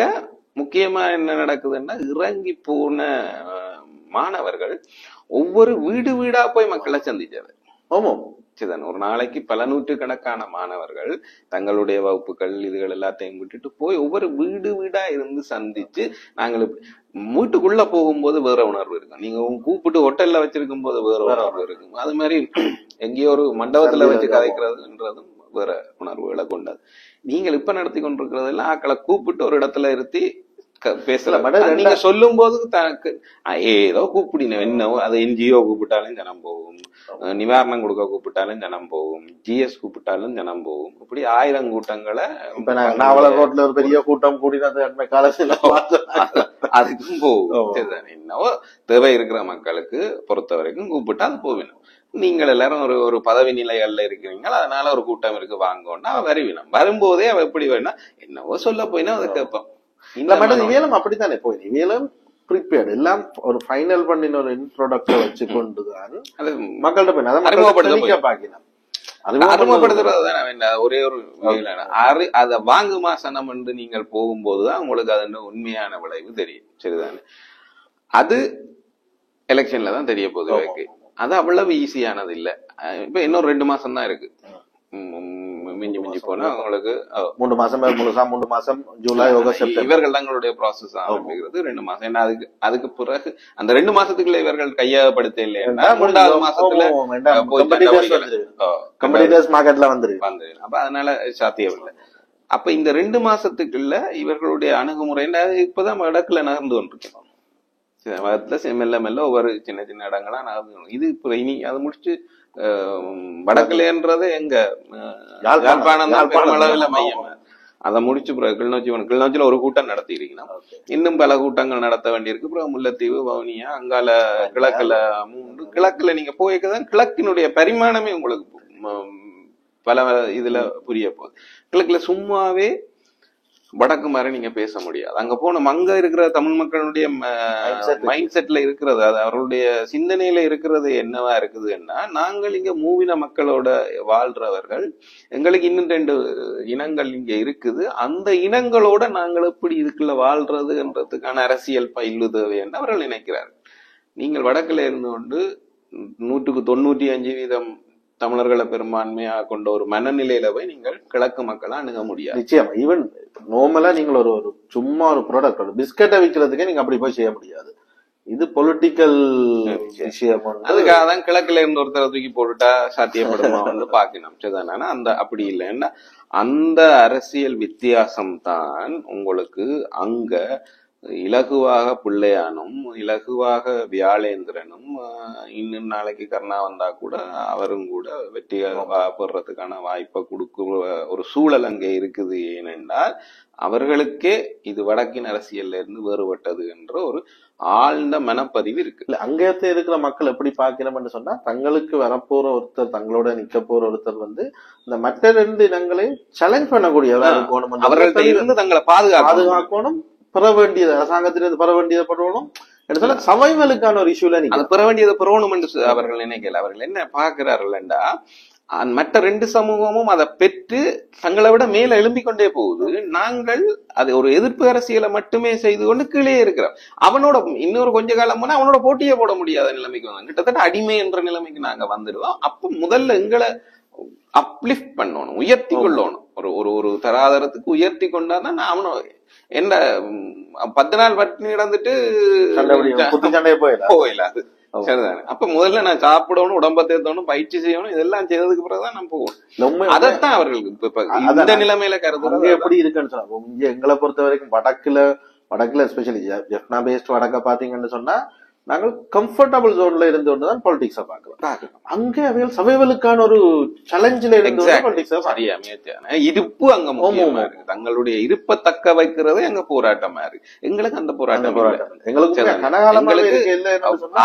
முக்கியமா என்ன நடக்குதுன்னா, இறங்கி போன மாணவர்கள் ஒவ்வொரு வீடு வீடா போய் மக்களை சந்திச்சது. சரிதானே, ஒரு நாளைக்கு பல நூற்றுக்கணக்கான மாணவர்கள் தங்களுடைய வகுப்புகள் இதுகள் எல்லாத்தையும் விட்டுட்டு போய் ஒவ்வொரு வீடு வீடா இருந்து சந்திச்சு, நாங்கள் வீட்டுக்குள்ள போகும்போது வேற உணர்வு இருக்கும், நீங்க கூப்பிட்டு ஹோட்டல்ல வச்சிருக்கும் போது வேற உணர்வு இருக்கும், அது மாதிரி எங்கேயோ ஒரு மண்டபத்துல வச்சு கதைக்கிறதுன்றதும் வேற உணர்வுகளை கொண்டது. நீங்கள் இப்ப நடத்தி கொண்டிருக்கிறதெல்லாம் ஆக்களை கூப்பிட்டு ஒரு இடத்துல இருத்தி பேசலாம். நீங்க சொல்லும் போது தனக்கு ஏதோ கூப்பிடின என்னவோ, அதை என்ஜிஓ கூப்பிட்டாலும் ஜனம் போகும், நிவாரணம் கொடுக்க கூப்பிட்டாலும் ஜனம் போகும், ஜிஎஸ் கூப்பிட்டாலும் ஜனம் போகும். இப்படி 1000 கூட்டங்களை ரோட்ல ஒரு பெரிய கூட்டம் கூடினது அதுக்கும் போகும். என்னவோ தேவை இருக்கிற மக்களுக்கு பொறுத்த வரைக்கும் கூப்பிட்டா அது போவிடும். நீங்கள் எல்லாரும் ஒரு பதவி நிலைகள்ல இருக்கிறீங்க, அதனால ஒரு கூட்டம் இருக்கு வாங்கோன்னா வருவினம். வரும்போதே அவ எப்படி வேணா என்னவோ சொல்ல போயினா அதை கேட்போம். இந்த மட்டும் இவையெல்லாம் அப்படித்தானே போய் இவையெல்லாம் ப்ரிப்பேர்டு எல்லாம் ஒரு ஃபைனல் பண்ணின ஒரு இன்ட்ரோடக்ஷன் வச்சு கொண்டுதான் அது மக்கள்கிட்ட போய் அறிமுகப்படுத்துறதுதான் ஒரே ஒரு அதை வாங்குமா சனம் என்று நீங்கள் போகும்போதுதான் உங்களுக்கு அது உண்மையான விளைவு தெரியும். சரிதானே, அது எலெக்ஷன்ல தான் தெரிய போகுது. அது அவ்வளவு ஈஸியானது இல்ல. இப்ப இன்னொரு 2 மாசம் தான் இருக்கு. மிஞ்சி மிஞ்சி போனா உங்களுக்கு 3 மாசம் 3 மாசம் ஜூலை ஆகஸ்ட் செப்டம்பர் இவர்கள் தங்களுடைய ப்ராசஸ் ஆரம்பிக்கிறது 2 மாசம். ஏன்னா அதுக்கு பிறகு அந்த 2 மாசத்துக்குள்ள இவர்கள் கையகப்படுத்த இல்லையா, 3வது மாசத்துல கம்பெனிட்டர்ஸ் மார்க்கெட்ல வந்துரு. அப்ப அதனால சாத்தியம் இல்லை. அப்ப இந்த 2 மாசத்துக்குள்ள இவர்களுடைய அணுகுமுறை இப்பதான் இடக்குல நகர்ந்து கொண்டிருக்கணும். மெல்ல மெல்ல ஒவ்வொரு சின்ன சின்ன இடங்களா நகர்ந்து இது இப்ப இனி அது முடிச்சு வடக்குலன்றது எங்க யாழ்ப்பாணம் தான் பெருமளவுல மையம். அதை முடிச்சு பிறகு கிளிநொச்சியில ஒரு கூட்டம் நடத்தி இருக்கணும். இன்னும் பல கூட்டங்கள் நடத்த வேண்டியிருக்கு. அப்புறம் முல்லைத்தீவு, வவுனியா, அங்கால கிழக்குல நீங்க போய்க்கதான் கிழக்கினுடைய பரிமாணமே உங்களுக்கு பல இதுல புரிய போகுது. கிழக்குல சும்மாவே வடக்கு மாதிரி நீங்க பேச முடியாது. அங்க போனோம், அங்க இருக்கிற தமிழ் மக்களுடைய மைண்ட் செட்ல இருக்கிறது, அது அவர்களுடைய சிந்தனையில இருக்கிறது என்னவா இருக்குதுன்னா, நாங்கள் இங்க மூவின மக்களோட வாழ்றவர்கள், எங்களுக்கு இன்னும் 2 இனங்கள் இங்க இருக்குது, அந்த இனங்களோட நாங்கள் எப்படி இதுக்குள்ள வாழ்றதுன்றதுக்கான அரசியல் பயிலு தேவை என்று அவர்கள் நினைக்கிறார்கள். நீங்கள் வடக்குல இருந்து கொண்டு 195% தமிழர்களை பெரும்பான்மையா கொண்ட ஒரு மனநிலையில போய் நீங்கள் கிழக்கு மக்களை அணுக முடியாது. நிச்சயமா. ஈவன் நார்மலா நீங்கள் ஒரு சும்மா ஒரு ப்ராடக்ட், ஒரு பிஸ்கட்டை விற்கிறதுக்கே நீங்க அப்படி போய் செய்ய முடியாது. இது பொலிட்டிக்கல் விஷயம். அதுக்காக தான் கிழக்குல இருந்து ஒருத்தரை தூக்கி போட்டுட்டா சாத்தியப்படுமா வந்து பாக்கணும். சரிதானா? அந்த அப்படி இல்லைன்னா அந்த அரசியல் வித்தியாசம் தான் உங்களுக்கு அங்க இலகுவாக பிள்ளையானும் இலகுவாக வியாழேந்திரனும் இன்னும் நாளைக்கு கருணா வந்தா கூட அவரும் கூட வெற்றி பெறறதுக்கான வாய்ப்பை கொடுக்க ஒரு சூழல் அங்கே இருக்குது. ஏனென்றால் அவர்களுக்கே இது வடக்கின் அரசியல்ல இருந்து வேறுபட்டது என்ற ஒரு ஆழ்ந்த மனப்பதிவு இருக்கு. இல்ல, அங்கேயே இருக்கிற மக்கள் எப்படி பாக்கிறோம்னு சொன்னா, தங்களுக்கு வரப்போற ஒருத்தர், தங்களோட நிக்க போற ஒருத்தர் வந்து இந்த மற்ற 2 இனங்களையும் சேலஞ்ச் பண்ணக்கூடியவரா இருக்கணும், அவர்கள்ட்ட இருந்து தங்களை பாதுகாக்கணும், பெற வேண்டியது அரசாங்கத்திலிருந்து பெற வேண்டியதை பெறணும். சமைவலுக்கான ஒரு இஷ்யூல அதை பெற வேண்டியதை பெறணும் என்று அவர்கள் நினைக்கல. அவர்கள் என்ன பாக்குறார்கள் என்றா, மற்ற 2 சமூகமும் அதை பெற்று தங்களை விட மேல எழும்பிக் கொண்டே போகுது. நாங்கள் அது ஒரு எதிர்ப்பு அரசியலை மட்டுமே செய்து கொண்டு கீழே இருக்கிறோம். அவனோட இன்னொரு கொஞ்ச காலம் போனா அவனோட போட்டியே போட முடியாத நிலைமைக்கு வந்தோம். கிட்டத்தட்ட அடிமை என்ற நிலைமைக்கு நாங்க வந்துடுவோம். அப்ப முதல்ல எங்களை அப்லிஃப்ட் பண்ணணும், உயர்த்தி கொள்ளணும். ஒரு தராதரத்துக்கு உயர்த்தி கொண்டாதான் அவனோ என்ன 10 நாள் பட்டினி கிடந்துட்டு போயிடாது. சரிதானே? அப்ப முதல்ல நான் சாப்பிடணும், உடம்ப தேர்த்தணும், பயிற்சி செய்யணும், இதெல்லாம் செய்ததுக்கு பிறகுதான் நான் போகணும். அதைத்தான் அவர்களுக்கு இப்ப இந்த நிலைமையில கருது எப்படி இருக்குன்னு சொன்னா, எங்களை பொறுத்த வரைக்கும் வடக்குல எஸ்பெஷலி ஜெஃப்னா பேஸ்ட் வடக்க பாத்தீங்கன்னு சொன்னா, நாங்கள் கம்ஃபர்டபுள் ஜோன்ல இருந்து கொண்டுதான் பாலிடிக்ஸ பாக்கலாம். அங்கே அவைகள் சபைகளுக்கான ஒரு சேலஞ்சில இருந்து இருப்பு அங்க முக்கியமா இருக்கு. தங்களுடைய இருப்பை தக்க வைக்கிறது எங்க போராட்டமா இருக்கு. எங்களுக்கு அந்த போராட்டம்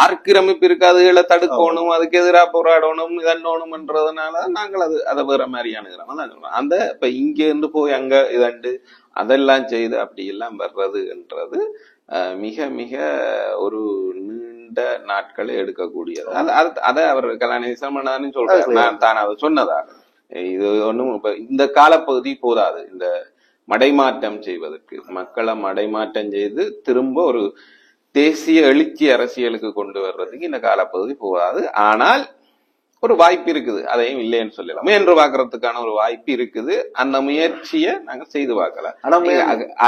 ஆக்கிரமிப்பு இருக்கு, அதுகளை தடுக்கணும், அதுக்கு எதிராக போராடணும், இதன்னோணும்ன்றதுனால நாங்கள் அதை வேற மாதிரி அணுகிறோம். அந்த இப்ப இங்க இருந்து போய் அங்க இதண்டு அதெல்லாம் செய்து அப்படி எல்லாம் வர்றதுன்றது மிக மிக ஒரு நீண்ட நாட்களை எடுக்கக்கூடியது. அதை அவர் கலாநிதி சமணான்னு சொல்றாரு. நான் தான் அதை சொன்னதாக இது ஒண்ணும் இப்ப இந்த காலப்பகுதி போதாது இந்த மடைமாற்றம் செய்வதற்கு. மக்களை மடைமாற்றம் செய்து திரும்ப ஒரு தேசிய எழுச்சி அரசியலுக்கு கொண்டு வர்றதுக்கு இந்த காலப்பகுதி போதாது. ஆனால் ஒரு வாய்ப்பு இருக்குது, அதையும் இல்லைன்னு சொல்லலாம். முயன்று பார்க்கறதுக்கான ஒரு வாய்ப்பு இருக்குது. அந்த முயற்சியை நாங்க செய்து பார்க்கலாம்.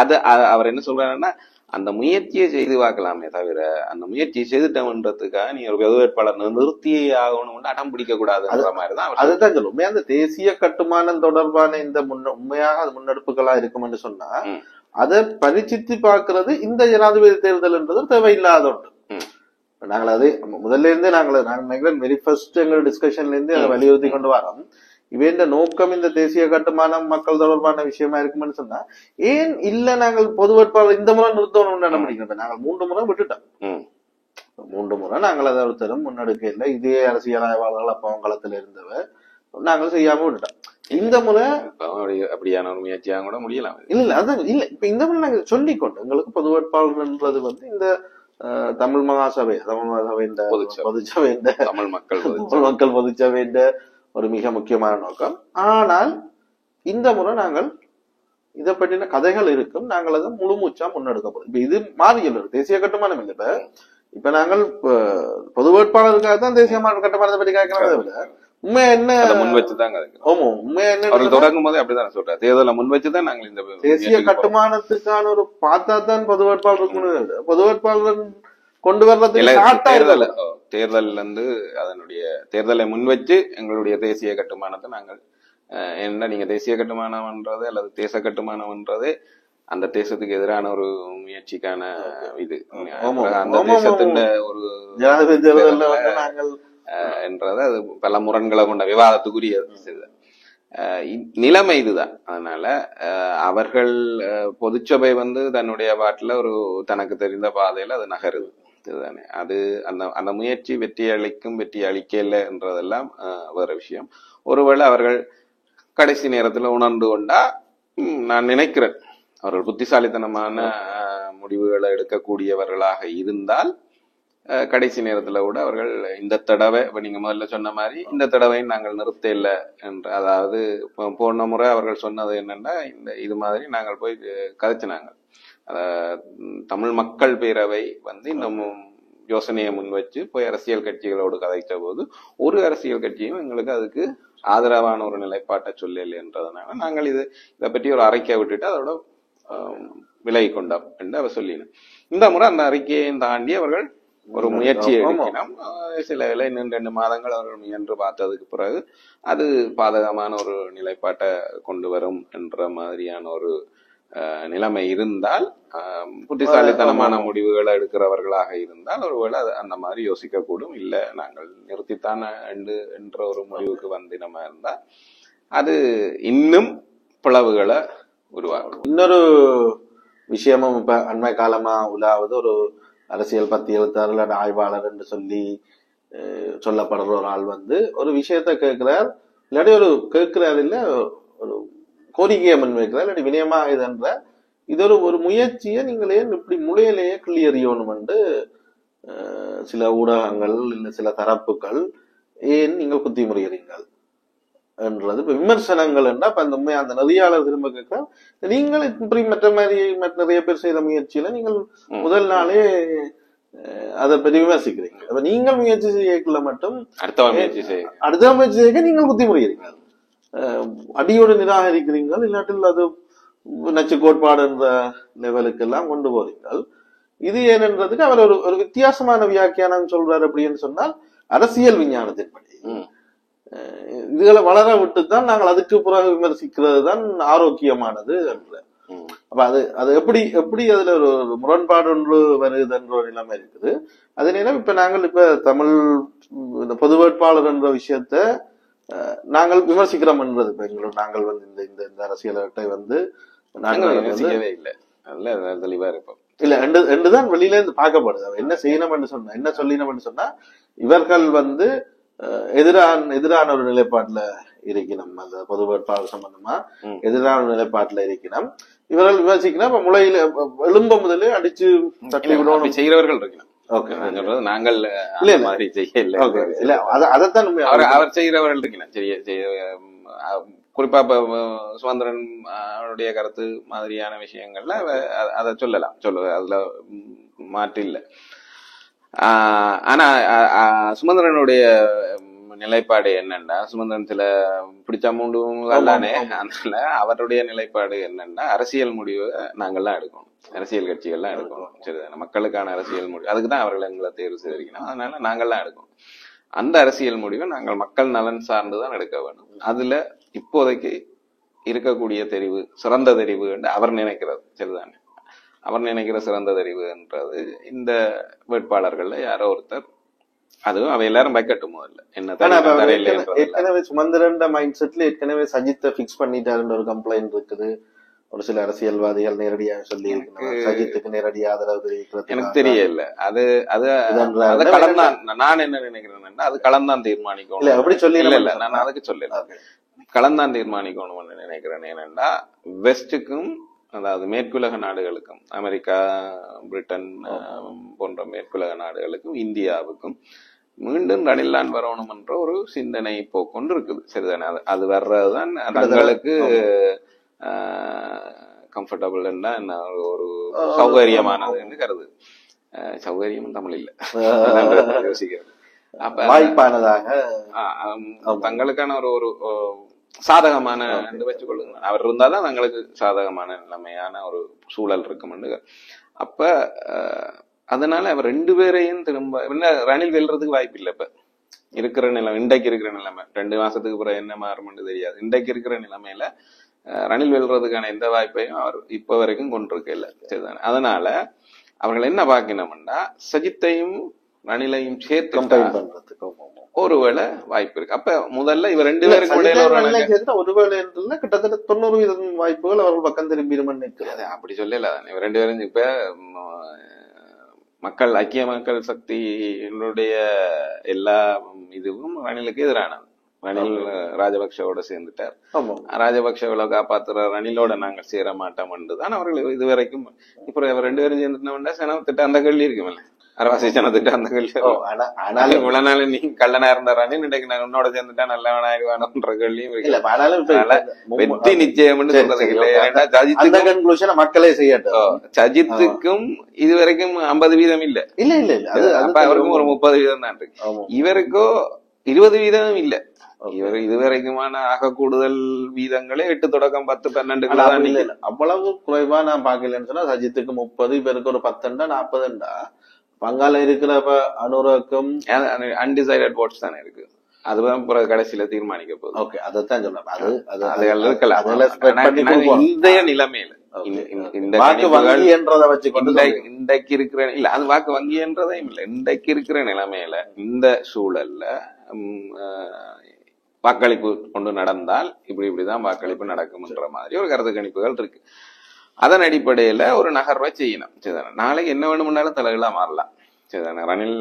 அது அவர் என்ன சொல்றாருன்னா, அந்த முயற்சியை செய்து பார்க்கலாமே தவிர அந்த முயற்சியை செய்துட்டோம்ன்றதுக்காக நீ ஒரு வேட்பாளர் நிறுத்தியே ஆகணும் அடம் பிடிக்க கூடாதுன்ற மாதிரிதான். அதுதான் சொல்லும். அந்த தேசிய கட்டுமானம் தொடர்பான இந்த உண்மையாக அது முன்னெடுப்புகளா இருக்கும்னு சொன்னா, அதை பரிச்சித்து பார்க்கறது இந்த ஜனாதிபதி தேர்தல் என்றது தேவையில்லாத ஒன்று. நாங்கள் அது முதல்ல இருந்தே நாங்கள் வெரி ஃபர்ஸ்ட் எங்கள் டிஸ்கஷன்ல இருந்து அதை வலியுறுத்தி கொண்டு வரோம். இவன் நோக்கம் இந்த தேசிய கட்டுமானம் மக்கள் தொடர்பான விஷயமா இருக்கும்னு சொன்னா, ஏன் இல்ல நாங்கள் பொது வேட்பாளர் இந்த முறை நிறுத்தணும்னு நினைக்கிறோம். நாங்கள் 3 முறை விட்டுட்டோம். 3 முறை நாங்கள் அதை ஒருத்தரும் முன்னெடுக்க இல்லை. இதே அரசியல் ஆய்வாளர்கள் அப்ப களத்துல இருந்தவர் நாங்கள் செய்யாம விட்டுட்டோம். இந்த முறை அப்படியான ஒரு முயற்சியாக கூட முடியலாம். இல்ல அதான் இல்ல. இப்ப இந்த முறை நாங்க சொல்லிக்கொண்டோம், எங்களுக்கு பொது வேட்பாளர்ன்றது வந்து இந்த தமிழ் மகாசபை, தமிழ் மகாசபை பொதுச்சபை, தமிழ் மக்கள் பொதுச்சபை ஒரு மிக முக்கியமான நோக்கம். ஆனால் இந்த முறை நாங்கள் இதை பற்றின கதைகள் இருக்கும், நாங்கள் அதை முழுமூச்சா முன்னெடுக்கப்படும். இப்ப இது மாறியல் தேசிய கட்டுமானம் இல்லை. இப்ப நாங்கள் பொது வேட்பாளருக்காக தான் தேசிய கட்டுமானத்தை பற்றி கேட்கிறத விட உண்மையா என்ன முன் வச்சுதான் உண்மையா என்ன தொடங்கும் போது அப்படிதான் சொல்றேன். தேர்தலை முன் வச்சுதான் நாங்கள் இந்த தேசிய கட்டுமானத்துக்கான ஒரு பார்த்தா தான் பொது வேட்பாளர் பொது வேட்பாளர் கொண்டு வர்றதுக்கு தேர்தல் வந்து அதனுடைய தேர்தலை முன் வச்சு எங்களுடைய தேசிய கட்டுமானத்தை நாங்கள் என்ன நீங்க தேசிய கட்டுமானம்ன்றது அல்லது தேச கட்டுமானம்ன்றது அந்த தேசத்துக்கு எதிரான ஒரு முயற்சிக்கான இது ஆமா. அந்த ஆமா, தேசத்தின் ஆமா. ஒரு ஜனாதிபதி தேர்தல்ல வந்து நாங்கள் என்றது அது பல முரண்களை கொண்ட விவாதத்துக்குரிய நிலைமை இதுதான். அதனால அவர்கள் பொதுச்சபை வந்து தன்னுடைய பாட்டுல ஒரு தனக்கு தெரிந்த பாதையில அது நகருது. இதுதானே அது அந்த அந்த முயற்சி வெற்றி அளிக்கும் வெற்றி அளிக்கல என்றதெல்லாம் வேற விஷயம். ஒருவேளை அவர்கள் கடைசி நேரத்துல உணர்ந்து கொண்டா நான் நினைக்கிறேன் அவர்கள் புத்திசாலித்தனமான முடிவுகளை எடுக்கக்கூடியவர்களாக இருந்தால் கடைசி நேரத்துல கூட அவர்கள் இந்த தடவை இப்ப நீங்க முதல்ல சொன்ன மாதிரி இந்த தடவையும் நாங்கள் நிறுத்த இல்லை என்ற, அதாவது போன முறை அவர்கள் சொன்னது என்னன்னா இது மாதிரி நாங்கள் போய் கதைச்சினாங்க. தமிழ் மக்கள் பேரவை வந்து இந்த யோசனையை முன் வச்சு போய் அரசியல் கட்சிகளோடு கதைத்த போது ஒரு அரசியல் கட்சியும் எங்களுக்கு அதுக்கு ஆதரவான ஒரு நிலைப்பாட்டை சொல்லலை என்றதுனால நாங்கள் இதை பற்றி ஒரு அறிக்கை விட்டுட்டு அதோட விலகி கொண்டோம் என்று அவர் சொல்லினோம். இந்த முறை அந்த அறிக்கையை தாண்டி அவர்கள் ஒரு முயற்சியை எடுக்கணும். சில வேளை 2 மாதங்கள் அவர்கள் முயன்று பார்த்ததுக்கு பிறகு அது பாதகமான ஒரு நிலைப்பாட்டை கொண்டு வரும் என்ற மாதிரியான ஒரு நிலைமை இருந்தால், புத்திசாலித்தனமான முடிவுகளை எடுக்கிறவர்களாக இருந்தால் ஒருவேளை அந்த மாதிரி யோசிக்க கூடும். இல்ல நாங்கள் நிறுத்தித்தான் என்ற ஒரு முடிவுக்கு வந்து நம்ம இருந்தா அது இன்னும் பிளவுகளை உருவாகும். இன்னொரு விஷயமும் இப்ப அண்மை காலமா உலாவது ஒரு அரசியல் 1076 ஆய்வாளர் என்று சொல்லப்படுற ஒரு ஆள் வந்து ஒரு விஷயத்த கேட்கிறார், இல்லாட்டி ஒரு கேட்கிறார் இல்ல ஒரு கோரிக்கையை முன்வைக்கிறார், இல்லாட்டி வினயமா இதுன்ற இது ஒரு முயற்சியை நீங்களே இப்படி முளையிலேயே கிள்ளி எறியணும் என்று சில ஊடகங்கள் இல்ல சில தரப்புகள் ஏன் நீங்கள் குத்தி முறியறீங்கள் என்றது இப்ப விமர்சனங்கள் என்றா இப்ப அந்த உண்மை அந்த நெறியாளர் திரும்ப கேட்கிறார், நீங்கள் இப்படி மற்ற மாதிரி நிறைய பேர் செய்த முயற்சியில நீங்கள் முதல் நாளே அதை பற்றி விமர்சிக்கிறீங்க. அப்ப நீங்கள் முயற்சி செய்யக்குள்ள மட்டும் அடுத்த முயற்சி செய்ய நீங்கள் குத்தி முறிகிறீங்க, அடியோடு நிராகரிக்கிறீங்கள், இல்லாட்டில் அது நச்சு கோட்பாடு என்ற லெவலுக்கு எல்லாம் கொண்டு போறீங்கள். இது ஏனென்றதுக்கு அவர் ஒரு வித்தியாசமான வியாக்கியானம் சொல்றாரு. அப்படின்னு சொன்னால் அரசியல் விஞ்ஞானத்தின்படி இதுகளை வளர விட்டுத்தான் நாங்கள் அதுக்கு பிறகு விமர்சிக்கிறது தான் ஆரோக்கியமானது என்ற. அப்ப அது எப்படி அதுல ஒரு முரண்பாடு ஒன்று வருது என்ற ஒரு நிலைமை இருக்குது. அதே நேரம் இப்ப நாங்கள் இப்ப தமிழ் இந்த பொது வேட்பாளர் என்ற விஷயத்த நாங்கள் விமர்சிக்கிறோம் என்றது இப்ப எங்களோட நாங்கள் வந்து இந்த அரசியலை வந்து நாங்கள் விமர்சிக்கவே இல்லை, அதுல தெளிவா இருப்போம். இல்ல ரெண்டுதான் வெளியில இருந்து பார்க்கப்படுது. என்ன செய்யணும்னு சொன்னா என்ன சொல்லினோம்னு சொன்னா இவர்கள் வந்து எதிரான ஒரு நிலைப்பாட்டுல இருக்கணும், அந்த பொது வேட்பாளர் சம்பந்தமா எதிரான ஒரு நிலைப்பாட்டுல இருக்கணும். இவர்கள் விமர்சிக்கணும், இப்ப முளையில எலும்ப முதலே அடிச்சு தட்டி விடணும் செய்கிறவர்கள் இருக்கணும். நாங்கள் மாதிரி செய்யல, அதைத்தான் அவர் செய்கிறவர்கள் இருக்கணும். குறிப்பா சுமந்திரன் அவருடைய கருத்து மாதிரியான விஷயங்கள்ல அதை சொல்லலாம், அதுல மாற்று இல்லை. ஆனா சுமந்திரனுடைய நிலைப்பாடு என்னன்னா, சுமந்திரன் சில பிடிச்ச மூண்டும் தானே, அதனால அவருடைய நிலைப்பாடு என்னன்னா அரசியல் முடிவு நாங்கள்லாம் எடுக்கணும், அரசியல் கட்சிகள்லாம் எடுக்கணும், சரிதானே, மக்களுக்கான அரசியல் முடிவு அதுக்குதான் அவர்கள் எங்களை தேர்வு செய்திருக்கணும், அதனால நாங்கள்லாம் எடுக்கணும். அந்த அரசியல் முடிவை நாங்கள் மக்கள் நலன் சார்ந்துதான் எடுக்க வேண்டும். அதுல இப்போதைக்கு இருக்கக்கூடிய தெரிவு சிறந்த தெரிவு என்று அவர் நினைக்கிறது, சரிதானே, அவர் நினைக்கிற சிறந்த தெரிவு என்றது இந்த வேட்பாளர்கள்ல யாரோ ஒருத்தர், அதுவும் அவை எல்லாரும் வைக்கட்டும் முதல்ல என்ன. ஏற்கனவே சுமந்திரன் மைண்ட் செட்ல ஏற்கனவே சஜித்தை பிக்ஸ் பண்ணிட்டாருன்ற ஒரு கம்ப்ளைண்ட் இருக்குது. ஒரு சில அரசியல்வாதிகள் நேரடியாக சொல்லி சஜித்துக்கு நேரடி ஆதரவு தெரிவிக்கிறது எனக்கு தெரியல. அது கலந்தான். நான் என்ன நினைக்கிறேன்னா அது கலந்தான் தீர்மானிக்கணும். அப்படி சொல்லி இல்ல, நான் அதுக்கு சொல்லல, கலந்தான் தீர்மானிக்கணும்னு நினைக்கிறேன். ஏனென்றா வெஸ்டுக்கும், அதாவது மேற்குலக நாடுகளுக்கும், அமெரிக்கா, பிரிட்டன் போன்ற மேற்குலக நாடுகளுக்கும் இந்தியாவுக்கும் மீண்டும் ரணிலான் வரணும் என்ற ஒரு சிந்தனை போக்கொண்டு இருக்குது, சரிதானே. அது வர்றதுதான் தங்களுக்கு கம்ஃபர்டபுள் என்ன ஒரு சௌகரியமானது என்று கருது. சௌகரியம் தமிழ் இல்ல யோசிக்கிறது. அப்ப வாய்ப்பானதாக தங்களுக்கான ஒரு சாதகமான என்று வச்சுக்கொள்ளுங்க. அவர் இருந்தாதான் தங்களுக்கு சாதகமான நிலைமையான ஒரு சூழல் இருக்கும். அப்ப அதனால அவர் 2 பேரையும் திரும்ப ரணில் வெல்றதுக்கு வாய்ப்பு இல்லை. இப்ப இருக்கிற நிலைமை, இன்றைக்கு இருக்கிற நிலைமை, 2 மாசத்துக்கு பிறகு என்ன மாறும்னு தெரியாது. இன்றைக்கு இருக்கிற நிலைமையில ரணில் வெல்றதுக்கான எந்த வாய்ப்பையும் அவர் இப்ப வரைக்கும் கொண்டிருக்கல. சரிதானே? அதனால அவர்கள் என்ன பாக்கணும்னா சஜித்தையும் ரணிலையும் சேர்த்து ஒருவேளை வாய்ப்பு இருக்கு. அப்ப முதல்ல இவர் 2 பேருக்கு ஒருவேளை கிட்டத்தட்ட 90% வாய்ப்புகள் அவர்கள் பக்கம் திரும்பிடுமென்னு அப்படி சொல்லல. இவர் 2 பேரும் இப்ப மக்கள் ஐக்கிய மக்கள் சக்தியினுடைய எல்லா இதுவும் ரணிலுக்கு எதிரானது. ரணில் ராஜபக்சவோட சேர்ந்துட்டார். ராஜபக்சவை காப்பாத்துற ரணிலோட நாங்கள் சேர மாட்டோம் என்றுதான் அவர்கள் இதுவரைக்கும். இப்ப 2 பேரும் சேர்ந்துட்டோம்னா சனத்திட்ட அந்த கேள்வி இருக்குமில்ல, அரவாசி சனத்திட்ட அந்த கேள்வி. இவ்வளவு நாள் நீ கள்ளனா இருந்த ரணில் இன்னைக்கு நான் உன்னோட சேர்ந்துட்டா நல்லவன் ஆயிடுவானன்ற கேள்வியும் இருக்கு. வெற்றி நிச்சயம் சொல்றது இல்லை. மக்களே செய்யட்டும். சஜித்துக்கும் இதுவரைக்கும் 50% இல்ல. அப்ப அவருக்கும் ஒரு 30% தான் இருக்கு. இவருக்கோ 20% இல்ல. இவர் இதுவரைக்குமான ஆக கூடுதல் வீதங்களே 8 தொடக்கம் 10 12 அவ்வளவு குறைவா நான் பாக்கலன்னு சொன்னா சஜித்துக்கு 30, இவருக்கு ஒரு 10 40. பங்கால இருக்கிறப்ப அனுராக்கும் அன்டிசைடட் ஓட்ஸ் தானே இருக்கு. அதுதான் கடைசியில தீர்மானிக்க போகுது. ஓகே, அதைத்தான் சொல்றேன். இந்த நிலைமையில வாக்கு வங்கி என்றதை வச்சு இன்றைக்கு இருக்கிற இல்ல, அது வாக்கு வங்கி என்றதையும் இல்ல, இன்றைக்கு இருக்கிற நிலைமையில இந்த சூழல்ல வாக்களிப்பு கொண்டு நடந்தால் இப்படிதான் வாக்களிப்பு நடக்கும்ன்ற மாதிரி ஒரு கருத்து கணிப்புகள் இருக்கு. அதன் அடிப்படையில ஒரு நகர்வை செய்யணும். சரிதானே? நாளைக்கு என்ன வேணும்னாலும் தலைகளா மாறலாம். சரிதானே? ரணில்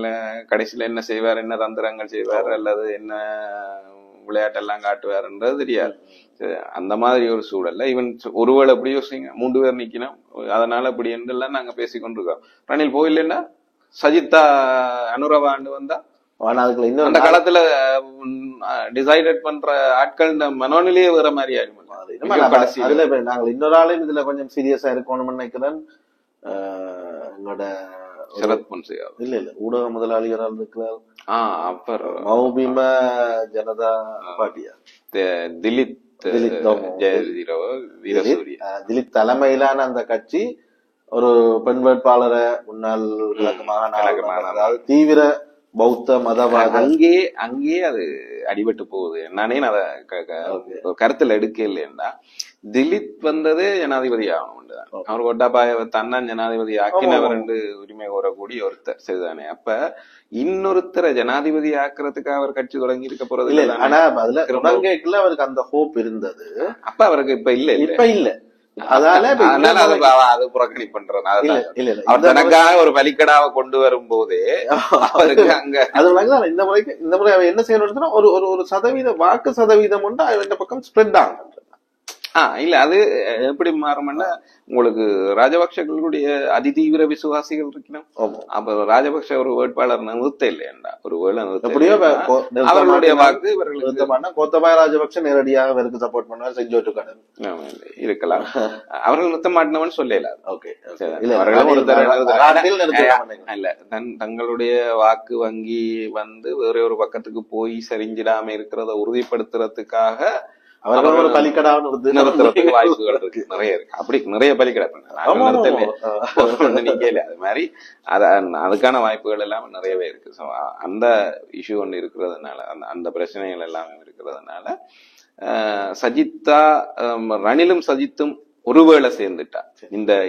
கடைசியில என்ன செய்வார், என்ன தந்திரங்கள் செய்வார், அல்லது என்ன விளையாட்டெல்லாம் காட்டுவாருன்றது தெரியாது. அந்த மாதிரி ஒரு சூழல்ல இவன் ஒருவேளை எப்படி யோசிங்க 3 பேர் நிக்கணும், அதனால இப்படி என்றெல்லாம் நாங்க பேசிக்கொண்டிருக்கோம். ரணில் போயில்லைன்னா சஜித்தா அனுரவா ஆண்டு வந்தா அந்த காலத்துல டிசைடட் பண்ற ஆட்கள் மனோநிலையே வேற மாதிரி ஆயிடும். நாங்கள் இன்னொரு ஆளையும் இதுல கொஞ்சம் சீரியஸா இருக்கணும்னு நினைக்கிறேன். எங்களோட சரத் பொன்சேகா இல்ல ஊடக முதலாளிகளால் இருக்கிறார். அப்புறம் மௌபிம ஜனதா பார்ட்டியா திலீப் திலீப் தலைமையிலான அந்த கட்சி ஒரு பெண் வேட்பாளரை முன்னாள் கிழக்கு மாகாண, அதாவது தீவிர பௌத்த மதவாத அங்கேயே அது அடிபட்டு போகுது. நானே அதை கருத்துல எடுக்க இல்லையா, திலீப் வந்தது ஜனாதிபதி ஆகணும்தான். அவர் கோட்டாபாய தன்னான் ஜனாதிபதி ஆக்கினவர் என்று உரிமை கோரக்கூடிய ஒருத்தர். சரிதானே? அப்ப இன்னொருத்தரை ஜனாதிபதி ஆக்குறதுக்கு அவர் கட்சி தொடங்கி இருக்க போறது இல்லை. ஆனா அதுல அவருக்கு அந்த ஹோப் இருந்தது. அப்ப அவருக்கு இப்ப இல்ல. அது புறக்கணி பண்றது. அவர் தனக்காக ஒரு வலிக்கடாவை கொண்டு வரும் போதே அவருக்கு அங்க இந்த முறை அவ என்ன செய்யணும், ஒரு சதவீத வாக்கு சதவீதம் உண்டு இந்த பக்கம் ஸ்ப்ரெட் ஆகும். இல்ல அது எப்படி மாறும்னா, உங்களுக்கு ராஜபக்சர்களுடைய அதிதீவிர விசுவாசிகள் இருக்கணும். அப்ப ராஜபக்ச ஒரு வேட்பாளர் நிறுத்த இல்லையா, ஒரு வேளை அவர்களுடைய வாக்கு இவர்களுக்கு கோத்தபாய ராஜபக்ச நேரடியாக அவருக்கு சப்போர்ட் பண்ணார், செஞ்சோட்டு கடன் இருக்கலாம். அவர்கள் நிறுத்த மாட்டினவன் சொல்லல. இல்ல, தங்களுடைய வாக்கு வங்கி வேற ஒரு பக்கத்துக்கு போய் சரிஞ்சிடாம இருக்கிறத உறுதிப்படுத்துறதுக்காக அவர்கள் ஒரு பலிக்கடா நிறுத்துறதுக்கு வாய்ப்புகள் இருக்கு, நிறைய இருக்கு. அப்படி நிறைய பலிக்கடா நீங்க அது மாதிரி அதுக்கான வாய்ப்புகள் எல்லாம் நிறையவே இருக்கு. அந்த இஷ்யூ ஒண்ணு இருக்கிறதுனால, அந்த பிரச்சனைகள் எல்லாமே இருக்கிறதுனால ரணிலும் சஜித்தும் ஒருவேளை சேர்ந்துட்டா,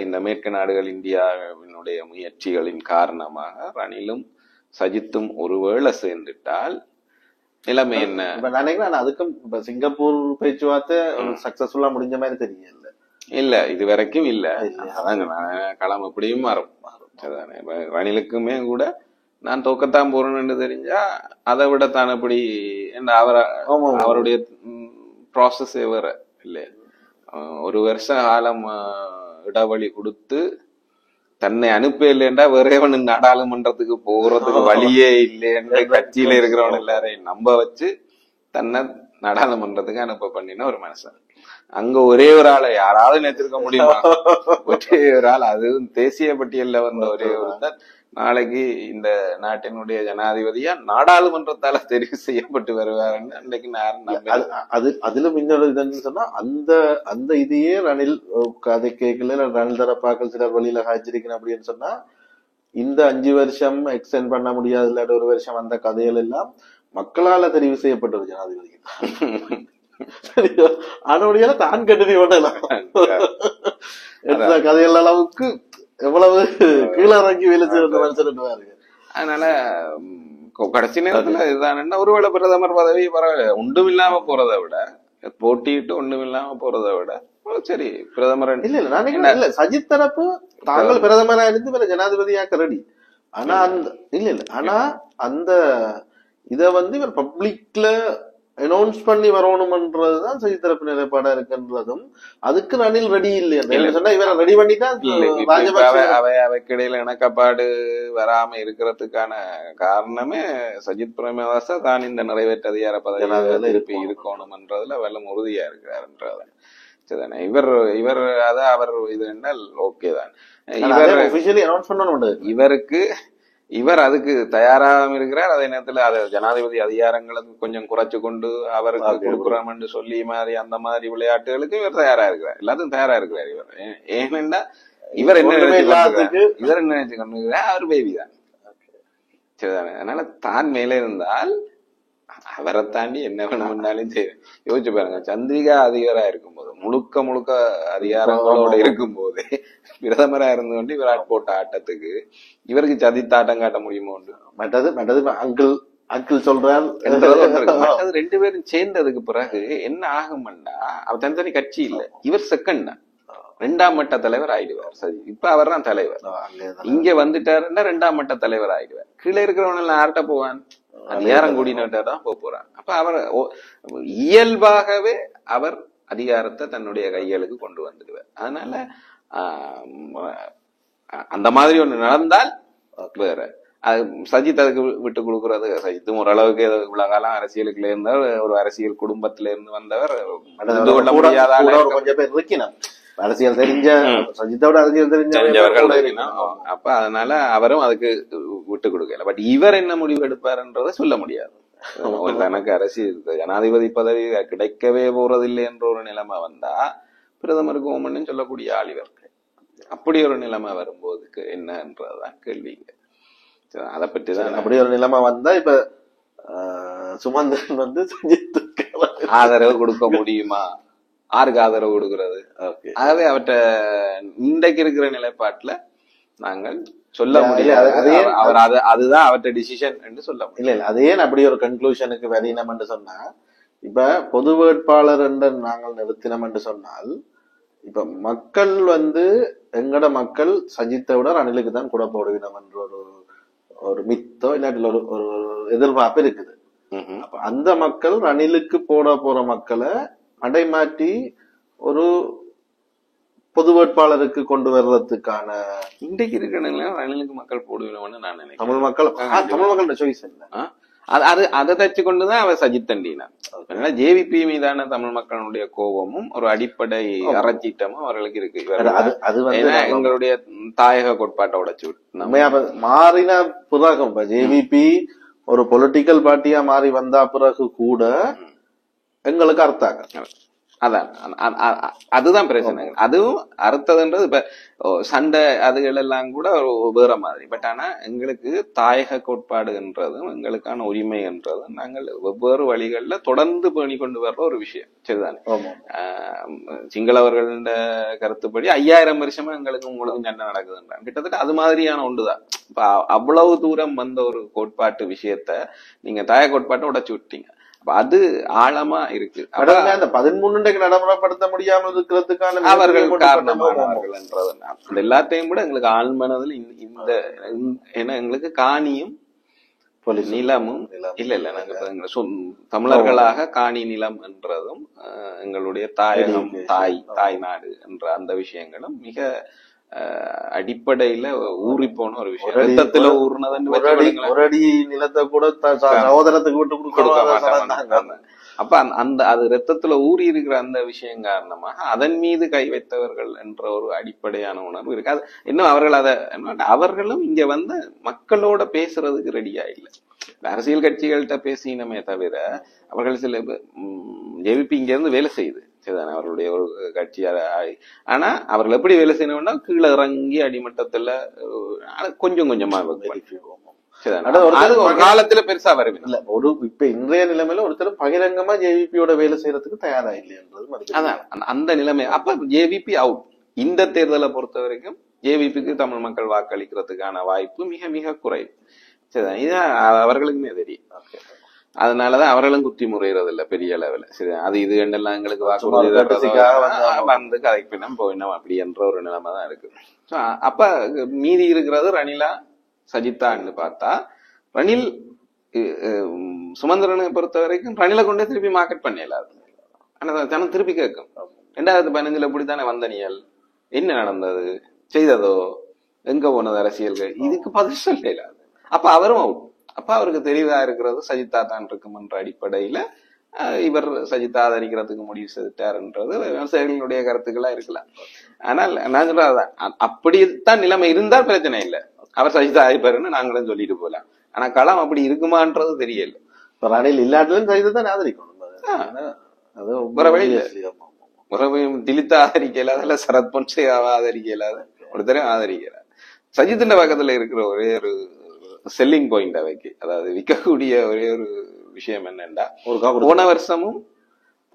இந்த மேற்கு நாடுகள் இந்தியாவினுடைய முயற்சிகளின் காரணமாக ரணிலும் சஜித்தும் ஒருவேளை சேர்ந்துட்டால் நிலைமை என்ன நினைக்கிறேன். அதுக்கும் இப்ப சிங்கப்பூர் பேச்சுவார்த்தை சக்சஸ்ஃபுல்லா முடிஞ்ச மாதிரி தெரியல. இல்ல, இது வரைக்கும் இல்ல. அதான் களம் எப்படியும் மாறும். ரணிலுக்குமே கூட நான் தோக்கத்தான் போறேன்னு தெரிஞ்சா அதை விட தான் அப்படி அவருடைய ப்ராசஸே வேற இல்லையா. 1 வருஷ காலம் இடைவெளி கொடுத்து தன்னை அனுப்ப இல்லைன்றா வேறவன் நாடாளுமன்றத்துக்கு போறதுக்கு வழியே இல்லைன்ற கட்சியில இருக்கிறவன் எல்லாரையும் நம்ப வச்சு தன்னை நாடாளுமன்றத்துக்கு அனுப்ப பண்ணின ஒரு மனுஷன். அங்க ஒரே ஒரு ஆளை யாராவது நினைச்சிருக்க முடியுமா? ஒரே ஒரு ஆள், அதுவும் தேசிய பட்டியல்ல வந்த ஒரே ஒருத்தர் நாளைக்கு இந்த நாட்டினுடைய ஜனாதிபதியா நாடாளுமன்றத்தால தெரிவு செய்யப்பட்டு வருவாருன்னு அன்னைக்கு அதிலும் இன்னொரு இதுன்னு சொன்னா அந்த இதையே ரணில் கதை கேட்கல, ரணில் தரப்பாக்கள் சிலர் வழியில காய்ச்சிருக்கணும் அப்படின்னு சொன்னா இந்த 5 வருஷம் எக்ஸ்டெண்ட் பண்ண முடியாது, இல்லாட்ட 1 வருஷம் அந்த கதைகள் எல்லாம் மக்களால தெரிவு செய்யப்பட்ட ஒரு ஜனாதிபதி. அதோடைய தான் கட்டுதி பண்ணலாம் கதைகள் அளவுக்கு எவ்வளவு கீழே இறங்கி வேலை செய்யற மனுஷன் பாருங்க. அதனால கடைசி நேரத்துல இதுதான் ஒருவேளை பிரதமர் பதவி பரவாயில்ல, ஒன்றும் இல்லாம போறதை விட போட்டியிட்டு ஒண்ணும் இல்லாம போறதை விட சரி பிரதமர் இல்ல சஜித் தரப்பு தாங்கள் பிரதமரா இருந்து பிற ஜனாதிபதியாக்க ரெடி. ஆனா அந்த ஆனா அந்த இத இவர் பப்ளிக்ல அனௌன்ஸ் பண்ணி வரணும்ன்றதுதான் சஜித் தரப்பு நிலைப்பாடா இருக்குன்றதும் அதுக்கு ரணில் ரெடி இல்லையா சொன்னா இவரை ரெடி பண்ணிட்டா அவைக்கு இடையில இணக்கப்பாடு வராம இருக்கிறதுக்கான காரணமே சஜித் பிரேமதாச தான் இந்த நிறைவேற்ற அதிகார பதவியாக திருப்பி இருக்கணும்ன்றதுல வெள்ளம் உறுதியா இருக்கிறாருன்றத சரிதானே. இவர் அத அவர் இது என்றால் ஓகே தான், இவர் அதுக்கு தயாராக இருக்கிறார். அதே நேரத்துல அது ஜனாதிபதி அதிகாரங்களுக்கு கொஞ்சம் குறைச்சு கொண்டு அவருக்கு கொடுக்குறோம் என்று சொல்லி மாதிரி அந்த மாதிரி விளையாட்டுகளுக்கு இவர் தயாரா இருக்கிறார், எல்லாத்துக்கும் தயாரா இருக்கிறார். இவர் ஏனென்றா இவர் என்ன நினைச்சு கொண்டிருக்கிறார், அவர் பேபி தான் சரிதானே. அதனால தான் மேலே இருந்தால் அவரை தாண்டி என்ன வேணும்னாலும் செய்யும். யோசிச்சு பாருங்க, சந்திரிகா அதிகாரா இருக்கும்போது முழுக்க அதிகாரங்களோட இருக்கும் போதே பிரதமரா இருந்து கொண்டு விராட் போட்ட ஆட்டத்துக்கு இவருக்கு சதித்தாட்டம் காட்ட முடியுமோ? மற்றது அங்கிள் சொல்றார். ரெண்டு பேரும் சேர்ந்ததுக்கு பிறகு என்ன ஆகும்னா அவர் தனித்தனி கட்சி இல்ல, இவர் செகண்ட் தான், 2ஆம் மட்ட தலைவர் ஆயிடுவார். சரி, இப்ப அவர் தான் தலைவர். இங்க வந்துட்டாருன்னா 2ஆம் மட்ட தலைவர் ஆயிடுவார். கீழே இருக்கிறவன யார்கிட்ட போவான்? அதிகாரம் கூடினதான் போறான். அப்ப அவர் இயல்பாகவே அவர் அதிகாரத்தை தன்னுடைய கைகளுக்கு கொண்டு வந்துடுவார். அதனால அந்த மாதிரி ஒண்ணு நடந்தால் வேற. சஜித் அதுக்கு விட்டு கொடுக்கறது, சஜித்தும் ஓரளவுக்கு இவ்வளவு காலம் அரசியலுக்குள்ள இருந்தவர், ஒரு அரசியல் குடும்பத்தில இருந்து வந்தவர், கொஞ்சம் பேர் இருக்கணும் அரசியல் தெரிஞ்ச சஜித்தோட அரசியல் தெரிஞ்சவர்கள். அப்ப அதனால அவரும் அதுக்கு விட்டு கொடுக்கல. பட் இவர் என்ன முடிவு எடுப்பாருன்றத சொல்ல முடியாது. தனக்கு அரசியல் ஜனாதிபதி பதவி கிடைக்கவே போறதில்லை என்ற ஒரு நிலைமை வந்தா பிரதமருக்கு ஓமன்னு சொல்லக்கூடிய ஆளிவர். அப்படி ஒரு நிலைமை வரும்போதுக்கு என்னன்றதுதான் கேள்விங்க. அதை பற்றிதான் அப்படி ஒரு நிலைமை வந்தா இப்ப சுமந்திரன் சஜித்துக்கு ஆதரவு கொடுக்க முடியுமா? யாருக்கு ஆதரவு கொடுக்கிறது? ஆகவே அவற்றை இன்றைக்கு இருக்கிற நிலைப்பாட்டுல நாங்கள் சொல்ல முடியாது. அவர் அதுதான் அவற்றை டிசிஷன் என்று சொல்ல முடியும். இல்ல அதே அப்படி ஒரு கன்க்ளூஷனுக்கு வரணும் என்று சொன்னா, இப்ப பொது வேட்பாளர் என்று நாங்கள் நிறுத்தினோம் என்று சொன்னால், இப்ப மக்கள் எங்கட மக்கள் சஜித்தை விட ரணிலுக்கு தான் கூட போடுவினோம் என்ற ஒரு மித்தோ இல்லாட்டில் ஒரு எதிர்பார்ப்பு இருக்குது. அப்ப அந்த மக்கள் ரணிலுக்கு போற மக்களை அடைமாற்றி ஒரு பொது வேட்பாளருக்கு கொண்டு வர்றதுக்கான இன்றைக்கு இருக்கிற ரணிலுக்கு மக்கள் போடுவினோம்னு நான் நினைக்கிறேன். தமிழ் மக்கள் சாய்ஸ் இல்லை. அதை தச்சு கொண்டுதான் அவர் சஜித் தண்டினார். ஜேவிபி மீதான தமிழ் மக்களுடைய கோபமும் ஒரு அடிப்படை அறச்சீட்டமும் அவர்களுக்கு இருக்கு. எங்களுடைய தாயக கோட்பாட்டை உடைச்சு விட்டு மாறின பிறகு ஜேவிபி ஒரு பொலிட்டிக்கல் பார்ட்டியா மாறி வந்தா பிறகு கூட எங்களுக்கு அர்த்தாங்க. அதான் அதுதான் பிரச்சனை. அதுவும் அறுத்ததுன்றது இப்ப சண்டை அதுகள் எல்லாம் கூட வேற மாதிரி. பட் ஆனா எங்களுக்கு தாயக கோட்பாடுன்றதும் எங்களுக்கான உரிமை என்றதும் நாங்கள் வெவ்வேறு வழிகள்ல தொடர்ந்து பேணி கொண்டு வர்ற ஒரு விஷயம். சரிதானே. சிங்களவர்கள கருத்துப்படி 5000 வருஷமா எங்களுக்கு உங்களுக்கும் சண்டை நடக்குதுன்றாங்க. கிட்டத்தட்ட அது மாதிரியான ஒன்றுதான். இப்ப அவ்வளவு தூரம் வந்த ஒரு கோட்பாட்டு விஷயத்த நீங்க தாயக கோட்பாட்டை உடைச்சு விட்டீங்க. அது ஆழமா இருக்கு. அந்த 13 நடைமுறைப்படுத்த முடியாமல் இருக்கிறதுக்கான அவர்கள் காரணமானவர்கள் என்றது எல்லாத்தையும் கூட எங்களுக்கு ஆழ்மனதில் இந்த ஏன்னா எங்களுக்கு காணியும் நிலமும் இல்ல நாங்க தமிழர்களாக காணி நிலம் என்றதும் எங்களுடைய தாயகம் தாய் நாடு என்ற அந்த விஷயங்களும் மிக அடிப்படையில ஊறி போன ஒரு விஷயம். ரத்தத்துல ஊர்னதுன்னு ஒரு அடி நிலத்தை கூட சகோதரத்துக்கு விட்டு கொடுக்க மாட்டாங்க. அப்ப அது ரத்தத்துல ஊறி இருக்கிற அந்த விஷயம் காரணமாக அதன் மீது கை வைத்தவர்கள் என்ற ஒரு அடிப்படையான உணர்வு இருக்கு. அது இன்னும் அவர்கள் அவர்களும் இங்க மக்களோட பேசுறதுக்கு ரெடியா இல்லை. அரசியல் கட்சிகள்கிட்ட பேசினமே தவிர அவர்கள் சில ஜேவிபி இங்க இருந்து வேலை செய்யுது. சரிதானே. அவர்களுடைய ஒரு கட்சியார ஆனா அவர்கள் எப்படி வேலை செய்யணும்னா கீழே இறங்கி அடிமட்டத்துல கொஞ்சம் கொஞ்சமா அது ஒரு காலத்துல பெருசா வருது இல்ல. இப்ப இன்றைய நிலைமையில ஒருத்தர் பகிரங்கமா ஜேவிபியோட வேலை செய்யறதுக்கு தயாரா இல்லைன்றது அதான் அந்த நிலைமை. அப்ப ஜேவிபி அவுட். இந்த தேர்தலை பொறுத்த வரைக்கும் ஜேவிபிக்கு தமிழ் மக்கள் வாக்களிக்கிறதுக்கான வாய்ப்பு மிக மிக குறைவு. சரிதான், இது அவர்களுக்குமே தெரியும். அதனாலதான் அவர்களும் குத்தி முறைகிறது இல்ல பெரிய அளவுல. சரி, அது இது எண்ணெல்லாம் எங்களுக்கு வாக்குறுதி வந்து கதைக்கு பின்னம் போயினோம் அப்படி என்ற ஒரு நிலைமை தான் இருக்கு. அப்ப மீதி இருக்கிறது ரணிலா சஜிதான்னு பார்த்தா, ரணில் சுமந்திரனை பொறுத்த வரைக்கும் ரணிலை கொண்டே திருப்பி மார்க்கெட் பண்ணலாது. ஆனா ஜனம் திருப்பி கேட்கும், 2015 இப்படித்தானே வந்தனியல், என்ன நடந்தது, செய்ததோ, எங்க போனது அரசியல்கள், இதுக்கு பதில் சொல்லல. அப்ப அவரும் அவுட். அப்ப அவருக்கு தெளிவா இருக்கிறது சஜிதா தான் இருக்கும் என்ற அடிப்படையில இவர் சஜிதா ஆதரிக்கிறதுக்கு முடிவு செய்துட்டாருன்றது விவசாயிகளுடைய கருத்துக்களா இருக்கலாம். ஆனால் நான் சொல்றதான், அப்படித்தான் நிலைமை இருந்தால் பிரச்சனை இல்லை, அவர் சஜிதா ஆயிப்பாருன்னு நாங்களும் சொல்லிட்டு போலாம். ஆனா களம் அப்படி இருக்குமான்றது தெரியல. ரணில் இல்லாட்டிலும் சஜிதா தான் ஆதரிக்கணும். உறவையும் திலித்த ஆதரிக்கல, அதுல சரத் பொன்சேகாவை ஆதரிக்கல, ஒருத்தரையும் ஆதரிக்கல. சஜித்தின் பக்கத்துல இருக்கிற ஒரே ஒரு செல்லிங் பாயிண்ட் அவைக்கு, அதாவது விற்கக்கூடிய ஒரே ஒரு விஷயம் என்னன்னா, போன வருஷமும்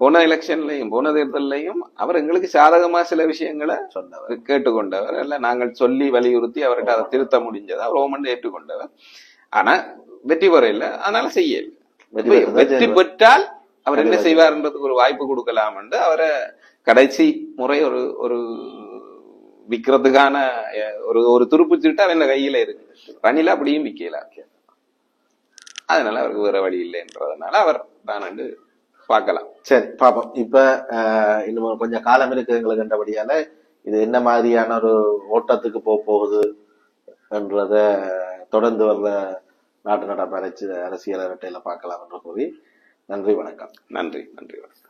போன எலெக்ஷன்லயும் போன தேர்தலையும் அவர் எங்களுக்கு சாதகமா சில விஷயங்களை கேட்டுக்கொண்டவர். இல்ல நாங்கள் சொல்லி வலியுறுத்தி அவர்கிட்ட அதை திருத்த முடிஞ்சது, அவர் ஓமன் ஏற்றுக்கொண்டவர். ஆனா வெற்றி பெற இல்லை, அதனால செய்யல. வெற்றி பெற்றால் அவர் என்ன செய்வார்ன்றதுக்கு ஒரு வாய்ப்பு கொடுக்கலாம் என்று அவரை கடைசி முறை ஒரு விற்கிறதுக்கான ஒரு துருப்பு சீட்டு அவன் கையில இருக்கு. ரணில அப்படியும் விற்கல. அதனால அவருக்கு வேற வழி இல்லைன்றதுனால அவர் தான் பார்க்கலாம். சரி, பாப்போம். இப்ப இன்னும் கொஞ்சம் காலம் இருக்கு எங்களுக்கு கண்டபடியால இது என்ன மாதிரியான ஒரு ஓட்டத்துக்கு போகுது என்றத தொடர்ந்து வர்ற நாட்டு நடப்பு அரசியல் அரட்டையில பார்க்கலாம் என்று கூறி நன்றி, வணக்கம். நன்றி, நன்றி, வணக்கம்.